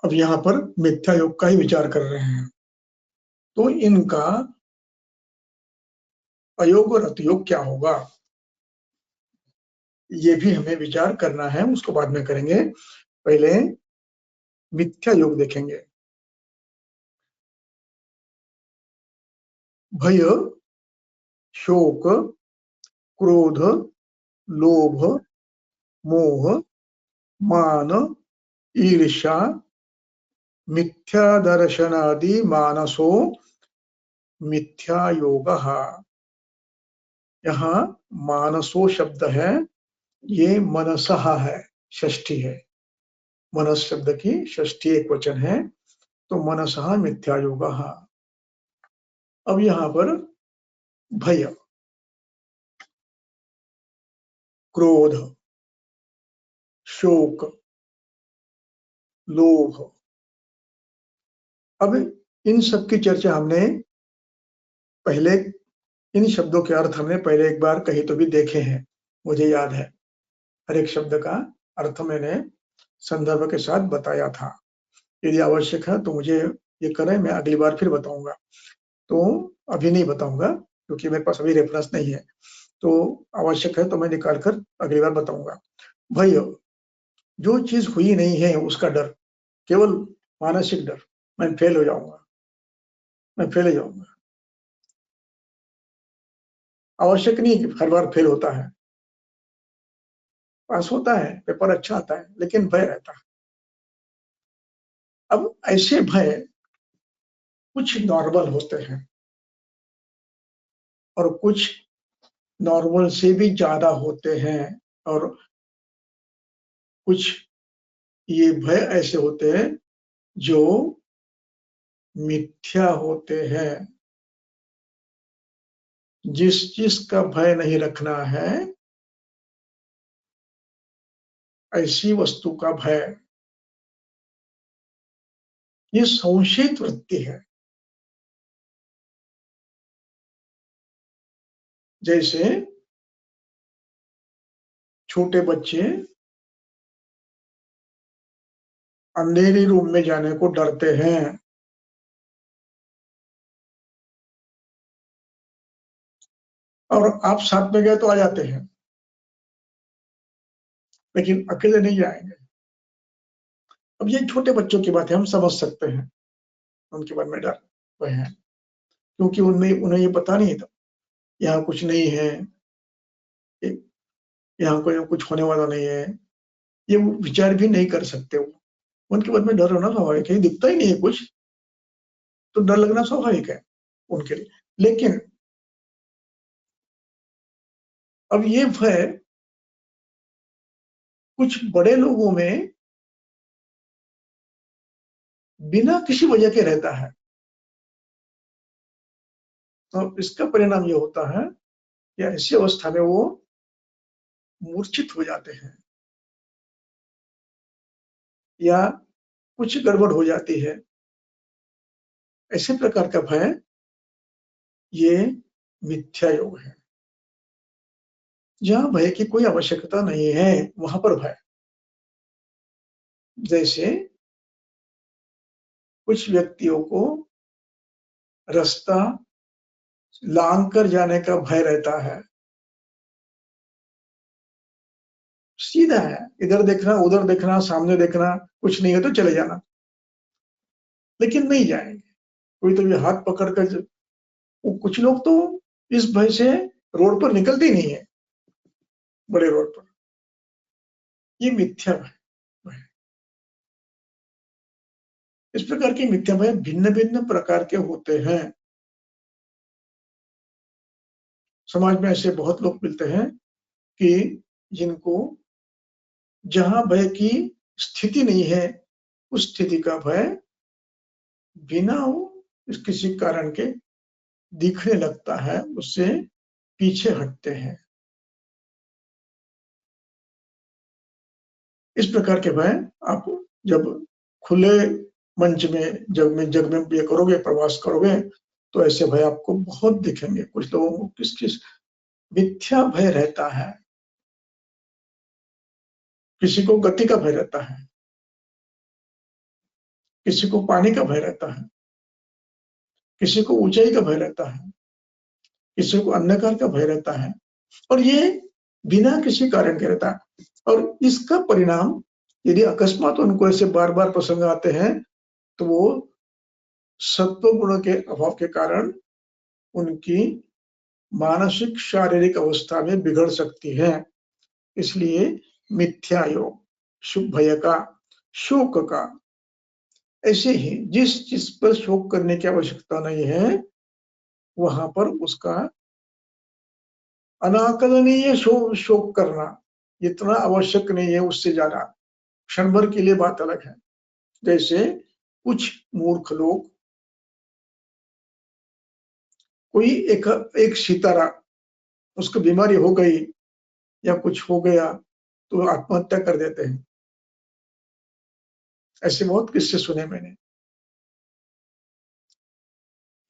अब यहाँ पर मिथ्या योग का ही विचार कर रहे हैं। तो इनका अयोग और अतियोग क्या होगा, ये भी हमें विचार करना है, उसको बाद में करेंगे। पहले मिथ्या योग देखेंगे। भय, शोक, क्रोध, लोभ, मोह, मान, ईर्ष्या, मिथ्या दर्शनादि मानसो मिथ्या योगः। यहाँ मानसो शब्द है, ये मनसः है, षष्ठी है। मनस शब्द की षष्ठी एक वचन है, तो मनसः मिथ्या योगः। अब यहाँ पर भय, क्रोध, शोक, लोभ, अब इन सब की चर्चा हमने पहले, इन शब्दों के अर्थ हमने पहले एक बार कहीं तो भी देखे हैं, मुझे याद है। हर एक शब्द का अर्थ मैंने संदर्भ के साथ बताया था। यदि आवश्यक है तो मुझे ये करें, मैं अगली बार फिर बताऊंगा। तो अभी नहीं बताऊंगा क्योंकि मेरे पास अभी रेफरेंस नहीं है, तो आवश्यक है तो मैं निकाल कर अगली बार बताऊंगा। भय, जो चीज हुई नहीं है उसका डर, केवल मानसिक डर, मैं फेल हो जाऊंगा, मैं फेल हो जाऊंगा। आवश्यक नहीं कि हर बार फेल होता है, पास होता है, पेपर अच्छा आता है, लेकिन भय रहता है। अब ऐसे भय कुछ नॉर्मल होते हैं और कुछ नॉर्मल से भी ज्यादा होते हैं, और कुछ ये भय ऐसे होते हैं जो मिथ्या होते हैं। जिस चीज का भय नहीं रखना है, ऐसी वस्तु का भय, ये संशयित वृत्ति है। जैसे छोटे बच्चे अंधेरी रूम में जाने को डरते हैं, और आप साथ में गए तो आ जाते हैं, लेकिन अकेले नहीं जाएंगे। अब ये छोटे बच्चों की बात है, हम समझ सकते हैं उनके बारे में डर हुए हैं, क्योंकि उन्हें ये पता नहीं था यहाँ कुछ नहीं है, यहाँ कोई कुछ होने वाला नहीं है, ये वो विचार भी नहीं कर सकते। वो उनके बारे में डर होना स्वाभाविक है, दिखता ही नहीं है कुछ तो डर लगना स्वाभाविक है उनके लिए। लेकिन अब ये भय कुछ बड़े लोगों में बिना किसी वजह के रहता है, तो इसका परिणाम ये होता है कि ऐसी अवस्था में वो मूर्छित हो जाते हैं या कुछ गड़बड़ हो जाती है। ऐसे प्रकार का भय ये मिथ्या योग है। जहां भय की कोई आवश्यकता नहीं है वहां पर भय, जैसे कुछ व्यक्तियों को रास्ता लांग कर जाने का भय रहता है। सीधा है, इधर देखना उधर देखना सामने देखना, कुछ नहीं है तो चले जाना, लेकिन नहीं जाएंगे। कोई तो ये हाथ पकड़ कर, कुछ लोग तो इस भय से रोड पर निकलते ही नहीं है, बड़े रोड पर। ये मिथ्या भय। इस प्रकार के मिथ्या भय भिन्न भिन्न प्रकार के होते हैं। समाज में ऐसे बहुत लोग मिलते हैं कि जिनको जहां भय की स्थिति नहीं है, उस स्थिति का भय बिना किसी कारण के दिखने लगता है, उससे पीछे हटते हैं। इस प्रकार के भय आप जब खुले मंच में जग में ये करोगे, प्रवास करोगे, तो ऐसे भय आपको बहुत दिखेंगे। कुछ लोगों को किस मिथ्या भय रहता है, किसी को गति का भय रहता है, किसी को पानी का भय रहता है, किसी को ऊंचाई का भय रहता है, किसी को अंधकार का भय रहता है, और ये बिना किसी कारण के रहता है। और इसका परिणाम यदि अकस्मात उनको ऐसे बार बार प्रसंग आते हैं, तो वो सत्व गुण के अभाव के कारण उनकी मानसिक शारीरिक अवस्था में बिगड़ सकती है। इसलिए मिथ्या योग, शुभ भय का, शोक का, ऐसे ही जिस पर शोक करने की आवश्यकता नहीं है, वहां पर उसका अनाकलनीय शोक करना इतना आवश्यक नहीं है। उससे ज्यादा क्षण भर के लिए बात अलग है। जैसे कुछ मूर्ख लोग, कोई एक सितारा, उसको बीमारी हो गई या कुछ हो गया तो आत्महत्या कर देते हैं। ऐसे बहुत किस्से सुने मैंने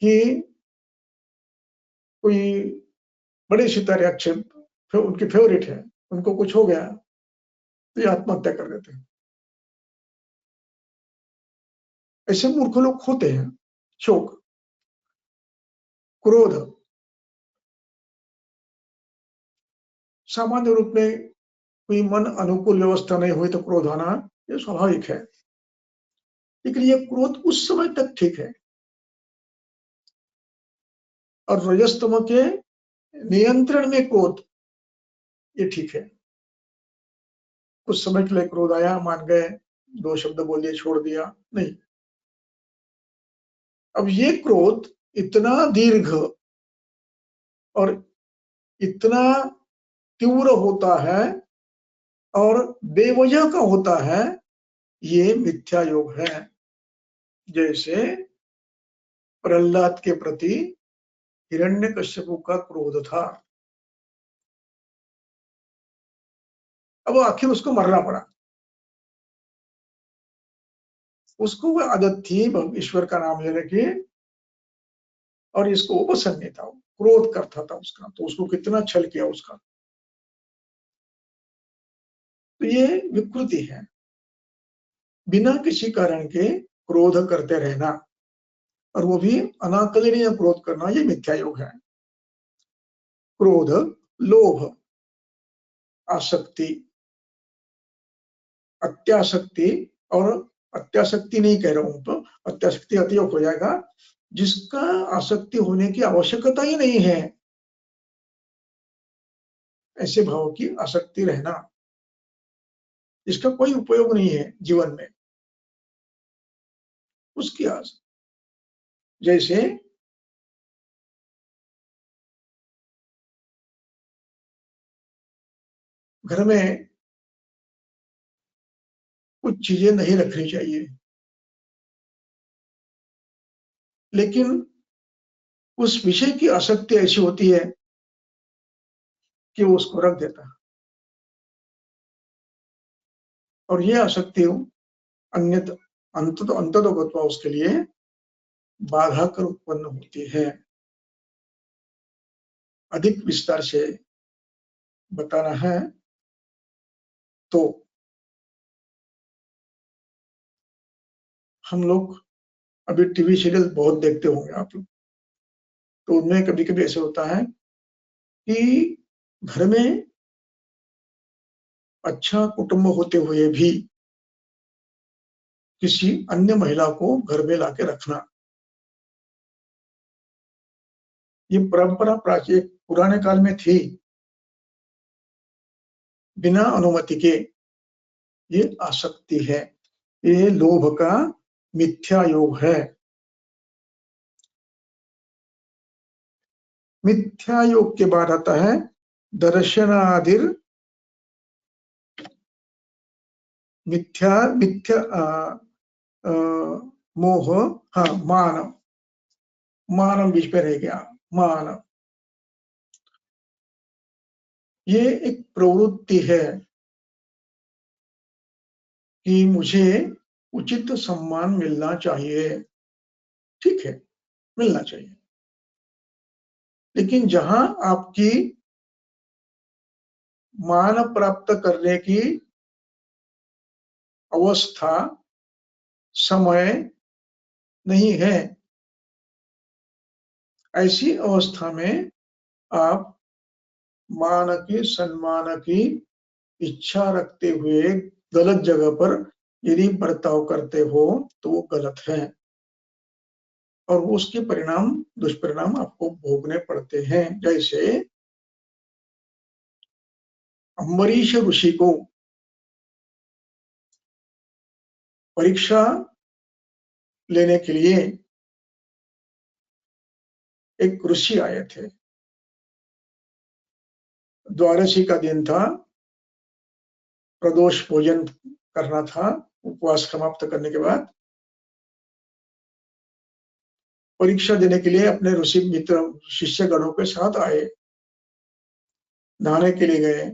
कि कोई बड़े सितारे अच्छे, उनके फेवरेट है, उनको कुछ हो गया तो ये आत्महत्या कर देते हैं। ऐसे मूर्ख लोग होते हैं। शोक, क्रोध, सामान्य रूप में कोई मन अनुकूल व्यवस्था नहीं हुई तो क्रोध आना ये स्वाभाविक है, लेकिन ये क्रोध उस समय तक ठीक है। और रजस्तम के नियंत्रण में क्रोध ये ठीक है। कुछ समय के लिए क्रोध आया, मान गए, दो शब्द बोल दिए, छोड़ दिया, नहीं। अब ये क्रोध इतना दीर्घ और इतना तीव्र होता है और बेवजह का होता है, ये मिथ्या योग है। जैसे प्रहलाद के प्रति हिरण्यकश्यप का क्रोध था, अब आखिर उसको मरना पड़ा। उसको वह आदत थी ईश्वर का नाम लेने की, और इसको वो पसंद नहीं था, क्रोध करता था उसका, तो उसको कितना छल किया उसका। तो ये विकृति है, बिना किसी कारण के क्रोध करते रहना, और वो भी अनाकलनीय क्रोध करना, ये मिथ्या योग है। क्रोध, लोभ, आसक्ति, अत्यासक्ति, और अत्यासक्ति नहीं कह रहा हूं तो अत्यासक्ति अतियोग हो जाएगा, जिसका आसक्ति होने की आवश्यकता ही नहीं है, ऐसे भाव की आसक्ति रहना, इसका कोई उपयोग नहीं है जीवन में, उसकी आस। जैसे घर में कुछ चीजें नहीं रखनी चाहिए, लेकिन उस विषय की आसक्ति ऐसी होती है कि वो उसको रख देता, और ये आसक्ति अन्यत अंततोगत्वा उसके लिए बाधा कर उत्पन्न होती है। अधिक विस्तार से बताना है तो हम लोग अभी टीवी सीरियल बहुत देखते होंगे आप लोग, तो उनमें कभी कभी ऐसे होता है कि घर में अच्छा कुटुंब होते हुए भी किसी अन्य महिला को घर में लाके रखना, ये परंपरा प्राचीन पुराने काल में थी, बिना अनुमति के। ये आसक्ति है, ये लोभ का मिथ्या योग है। मिथ्या योग के बाद आता है दर्शनादिर मिथ्या मिथ्या मोह, हाँ, मान बीच पे रह गया, मान, ये एक प्रवृत्ति है कि मुझे उचित सम्मान मिलना चाहिए, ठीक है, मिलना चाहिए, लेकिन जहां आपकी मान प्राप्त करने की अवस्था, समय नहीं है, ऐसी अवस्था में आप मान की, सम्मान की इच्छा रखते हुए गलत जगह पर यदि बर्ताव करते हो तो वो गलत है और उसके परिणाम, दुष्परिणाम आपको भोगने पड़ते हैं। जैसे अम्बरीश ऋषि को परीक्षा लेने के लिए एक ऋषि आए थे। द्वादशी का दिन था, प्रदोष भोजन करना था, उपवास समाप्त करने के बाद परीक्षा देने के लिए अपने ऋषि मित्र शिष्यगणों के साथ आए। नहाने के लिए गए,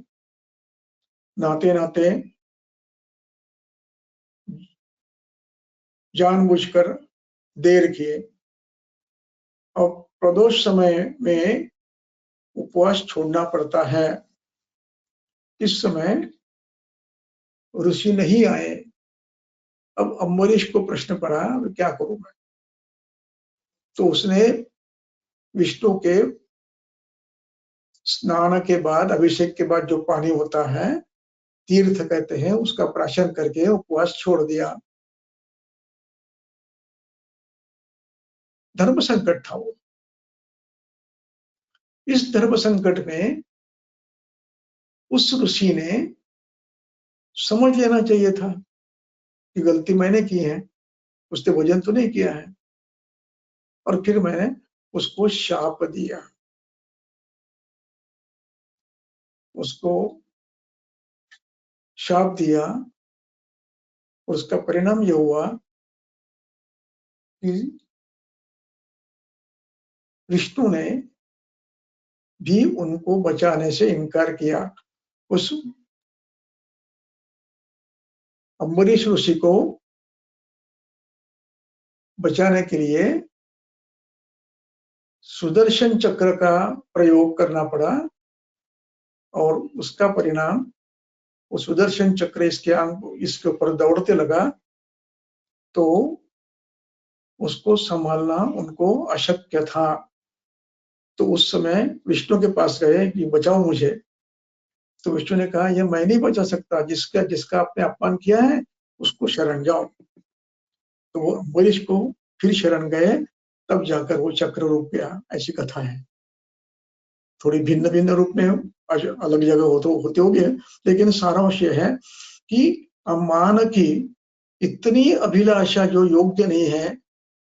नहाते नहाते जानबूझकर देर किए और प्रदोष समय में उपवास छोड़ना पड़ता है। इस समय ऋषि नहीं आए। अब अम्बरीश को प्रश्न पड़ा, क्या करूं मैं? तो उसने विष्णु के स्नान के बाद, अभिषेक के बाद जो पानी होता है, तीर्थ कहते हैं, उसका प्राशन करके उपवास छोड़ दिया। धर्म संकट था वो। इस धर्म संकट में उस ऋषि ने समझ लेना चाहिए था कि गलती मैंने की है, उसने भोजन तो नहीं किया है, और फिर मैंने उसको शाप दिया। उसको शाप दिया, उसका परिणाम यह हुआ कि विष्णु ने भी उनको बचाने से इनकार किया। उस अम्बरीश ऋषि को बचाने के लिए सुदर्शन चक्र का प्रयोग करना पड़ा और उसका परिणाम, वो सुदर्शन चक्र इसके ऊपर दौड़ते लगा तो उसको संभालना उनको अशक्य था। तो उस समय विष्णु के पास गए कि बचाओ मुझे। तो विष्णु ने कहा, यह मैं नहीं बचा सकता, जिसका आपने अपमान किया है उसको शरण जाओ। तो वो अम्बरीश को फिर शरण गए, तब जाकर वो चक्र रुक गया। ऐसी कथा है। थोड़ी भिन्न भिन्न रूप में अलग जगह होते होंगे, लेकिन सारांश यह है कि अम्मान की इतनी अभिलाषा जो योग्य नहीं है,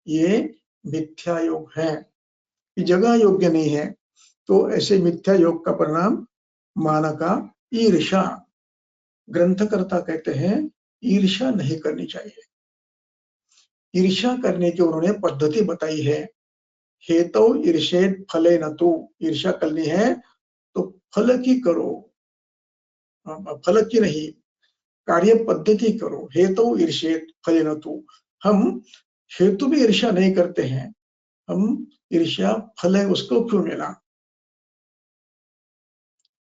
ये मिथ्या योग है, ये जगह योग्य नहीं है। तो ऐसे मिथ्या योग का परिणाम मान का ईर्षा। ग्रंथकर्ता कहते हैं ईर्षा नहीं करनी चाहिए। ईर्षा करने की उन्होंने पद्धति बताई है। हेतौ ईर्षेत फले न तु। ईर्षा करनी है तो फल की करो, फल की नहीं, कार्य पद्धति करो। हेतु ईर्षेत फले न तु। हम हेतु भी ईर्षा नहीं करते हैं, हम ईर्ष्या फल है उसको क्यों मिला,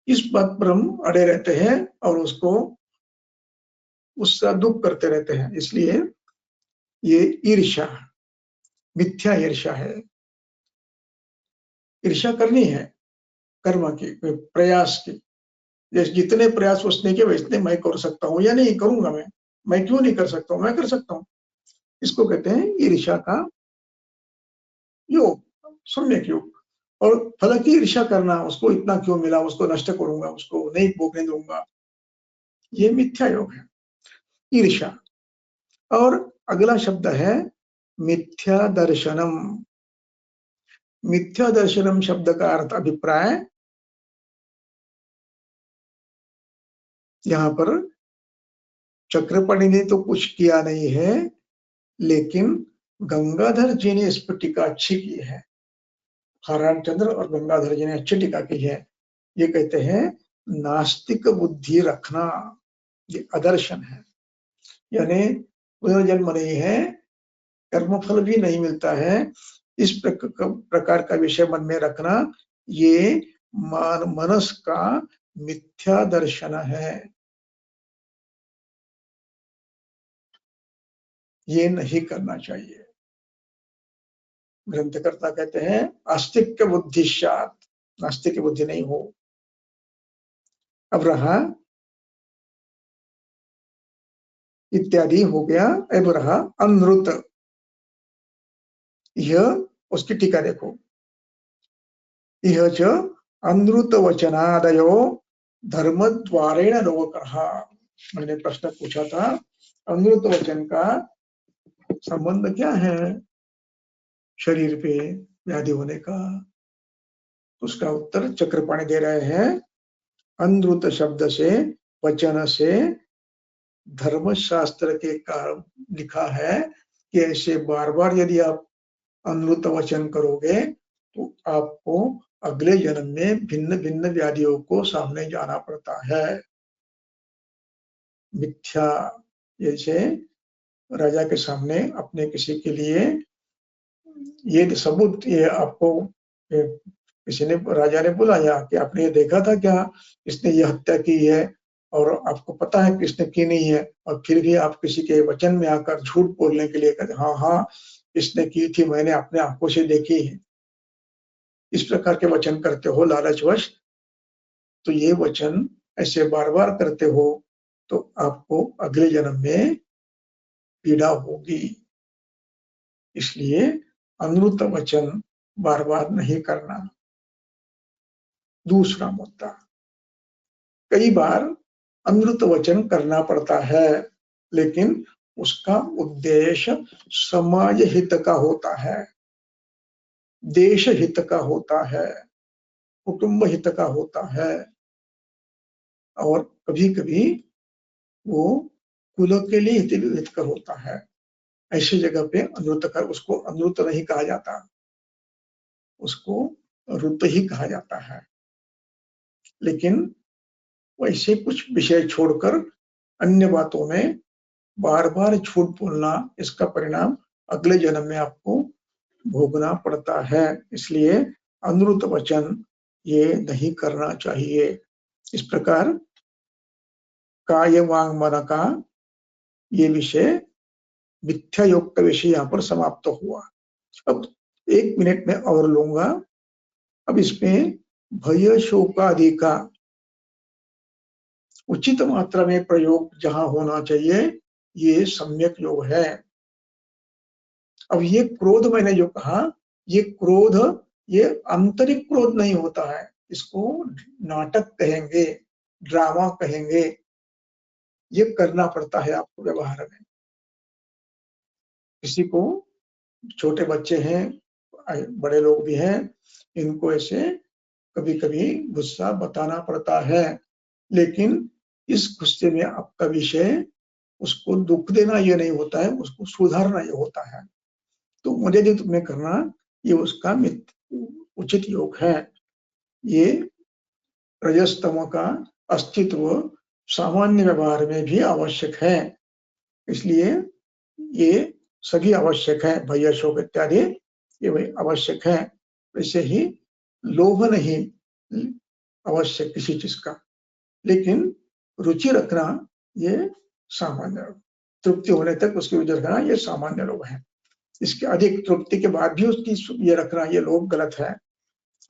इस बात पर हम अड़े रहते हैं और उसका दुख करते रहते हैं। इसलिए ये ईर्ष्या, मिथ्या ईर्ष्या है। ईर्ष्या करनी है कर्म की, प्रयास की। जैसे जितने प्रयास उसने किए वैसे मैं कर सकता हूँ या नहीं करूंगा, मैं क्यों नहीं कर सकता हूँ, मैं कर सकता हूँ। इसको कहते हैं ईर्ष्या का योग, सम्यक योग। और फल की ईर्ष्या करना, उसको इतना क्यों मिला, उसको नष्ट करूंगा, उसको नहीं भोगने दूंगा, ये मिथ्या योग है, ईर्ष्या। और अगला शब्द है मिथ्या दर्शनम। मिथ्या दर्शनम शब्द का अर्थ, अभिप्राय यहां पर चक्रपाणि ने तो कुछ किया नहीं है, लेकिन गंगाधर जी ने इस पर टीका अच्छी की है। नारायण चंद्र और गंगाधर जी ने अच्छी टीका की है। ये कहते हैं नास्तिक बुद्धि रखना, ये अदर्शन है। यानी पुनर्जन्म नहीं है, कर्मफल भी नहीं मिलता है। इस प्रकार का विषय मन में रखना, ये मनस का मिथ्या दर्शन है, ये नहीं करना चाहिए। ग्रंथकर्ता कहते हैं आस्तिक बुद्धिशात, नास्तिक बुद्धि नहीं हो। अब रहा इत्यादि हो गया, अब रहा अनृत। यह उसकी टीका देखो, यह च अनृत वचनादयो धर्म द्वारेण लोकः। मैंने प्रश्न पूछा था अनृत वचन का संबंध क्या है शरीर पे व्याधि होने का। उसका उत्तर चक्रपाणी दे रहे हैं, अनृत शब्द से, वचन से धर्मशास्त्र के कारण लिखा है कि ऐसे बार बार यदि आप अनृत वचन करोगे तो आपको अगले जन्म में भिन्न भिन्न व्याधियों को सामने जाना पड़ता है। मिथ्या, जैसे राजा के सामने अपने किसी के लिए ये सबूत, ये आपको किसी ने, राजा ने बुलाया कि आपने ये देखा था क्या इसने ये हत्या की है, और आपको पता है कि इसने की नहीं है, और फिर भी आप किसी के वचन में आकर झूठ बोलने के लिए कहते हाँ हाँ इसने की थी, मैंने अपने आंखों से देखी है। इस प्रकार के वचन करते हो लालचवश, तो ये वचन ऐसे बार बार करते हो तो आपको अगले जन्म में पीड़ा होगी। इसलिए अनृत वचन बार बार नहीं करना। दूसरा मुद्दा, कई बार अमृत वचन करना पड़ता है, लेकिन उसका उद्देश्य समाज हित का होता है, देश हित का होता है, कुटुंब हित का होता है, और कभी कभी वो कुल के लिए हितकर होता है। ऐसी जगह पे अनृत कर, उसको अनृत नहीं कहा जाता, उसको रुत ही कहा जाता है। लेकिन वैसे कुछ विषय छोड़कर अन्य बातों में बार बार झूठ बोलना, इसका परिणाम अगले जन्म में आपको भोगना पड़ता है। इसलिए अनृत वचन ये नहीं करना चाहिए। इस प्रकार काय वांग मन का ये विषय, मिथ्या योग का विषय यहाँ पर समाप्त हुआ। अब 1 मिनट में और लूंगा। अब इसमें भय शोक आदि का उचित मात्रा में प्रयोग जहां होना चाहिए, ये सम्यक योग है। अब ये क्रोध मैंने जो कहा, ये क्रोध, ये आंतरिक क्रोध नहीं होता है, इसको नाटक कहेंगे, ड्रामा कहेंगे। ये करना पड़ता है आपको व्यवहार में। किसी को, छोटे बच्चे हैं, बड़े लोग भी हैं, इनको ऐसे कभी कभी गुस्सा बताना पड़ता है, लेकिन इस गुस्से में आपका विषय उसको दुख देना ये नहीं होता है, उसको सुधारना ये होता है। तो मर्यादित में करना ये उसका उचित योग है। ये रजस्तम का अस्तित्व सामान्य व्यवहार में भी आवश्यक है, इसलिए ये सभी आवश्यक है। भय शोक इत्यादि ये आवश्यक है। वैसे ही लोभ नहीं आवश्यक किसी चीज का, लेकिन रुचि रखना ये सामान्य, तृप्ति होने तक उसकी रुचि रखना ये सामान्य लोभ है। इसके अधिक तृप्ति के बाद भी उसकी ये रखना ये लोभ गलत है।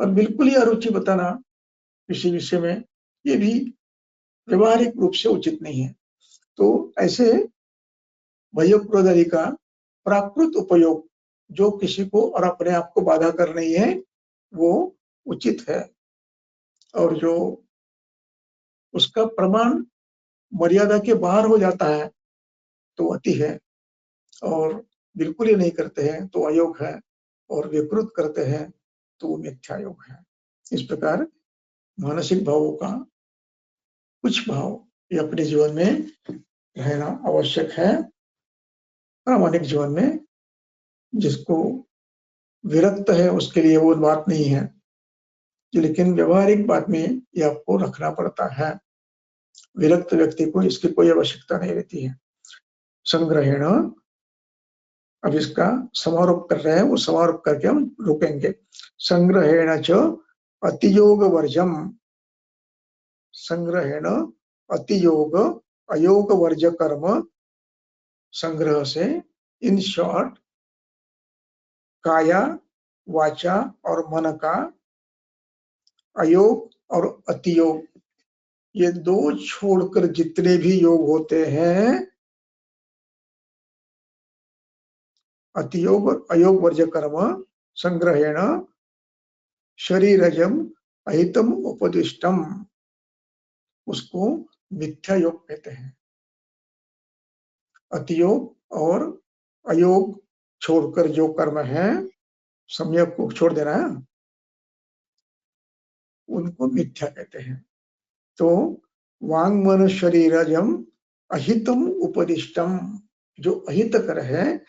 और बिल्कुल ही अरुचि बताना किसी विषय में, ये भी व्यवहारिक रूप से उचित नहीं है। तो ऐसे भय क्रोध आदि का प्राकृत उपयोग, जो किसी को और अपने आप को बाधा कर रही है, वो उचित है। और जो उसका प्रमाण मर्यादा के बाहर हो जाता है तो अति है, और बिल्कुल ही नहीं करते हैं तो अयोग है, और विकृत करते हैं तो मिथ्या योग है। इस प्रकार मानसिक भावों का कुछ भाव ये अपने जीवन में रहना आवश्यक है। प्रामाणिक जीवन में जिसको विरक्त है उसके लिए वो बात नहीं है, लेकिन व्यवहारिक बात में ये आपको रखना पड़ता है। विरक्त व्यक्ति को इसकी कोई आवश्यकता नहीं रहती है। संग्रहेण, अब इसका समारोप कर रहे हैं, वो समारोप करके हम रुकेंगे। संग्रहेण च अतियोग वर्जम, संग्रहेण अतियोग अयोग वर्ज कर्म संग्रह से, इन शॉर्ट काया, वाचा और मन का अयोग और अतियोग, ये दो छोड़कर जितने भी योग होते हैं, अतियोग और अयोग वर्ज कर्म संग्रहेण शरीरजम अहितम उपदिष्टम, उसको मिथ्या योग कहते हैं। अतियोग और अयोग छोड़कर जो कर्म है, सम्यक को छोड़ देना है, उनको मिथ्या कहते हैं। तो वांग मन शरीरजम अहितम उपदिष्टम, जो अहितकर है,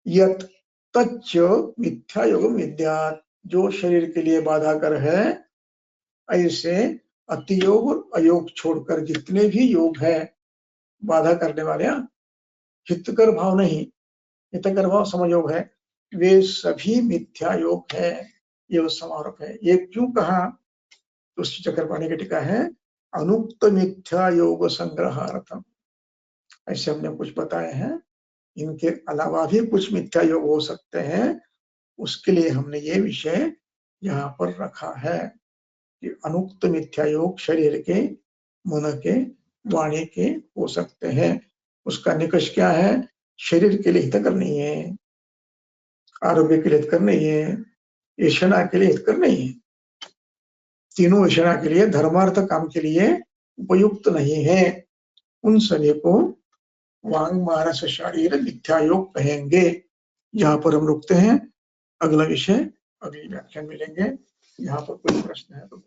यत तच्च मिथ्या योग विद्यात्, जो शरीर के लिए बाधाकर है, ऐसे अतियोग और अयोग छोड़कर जितने भी योग है बाधा करने वाले, हितकर भाव नहीं, हितकर भाव समयोग है, वे सभी मिथ्या योग है। ये समारोप है। ये क्यों कहा? तो चक्रपाणी की टीका है, अनुक्त मिथ्या योग संग्रहार्थम, ऐसे हमने कुछ बताए हैं। इनके अलावा भी कुछ मिथ्या योग हो सकते हैं, उसके लिए हमने ये विषय यहाँ पर रखा है कि अनुक्त मिथ्या योग शरीर के, मन के, वाणी के हो सकते हैं। उसका निकष क्या है? शरीर के लिए हितकर नहीं है, आरोग्य के लिए हितकर नहीं है, ऐशना के लिए हितकर नहीं है, तीनों ऐशना के लिए, धर्मार्थ काम के लिए उपयुक्त नहीं है। उन सभी को वांग मानस शरीर मिथ्या योग कहेंगे। यहाँ पर हम रुकते हैं, अगला विषय अगली व्याख्यान मिलेंगे। यहाँ पर कोई प्रश्न है तो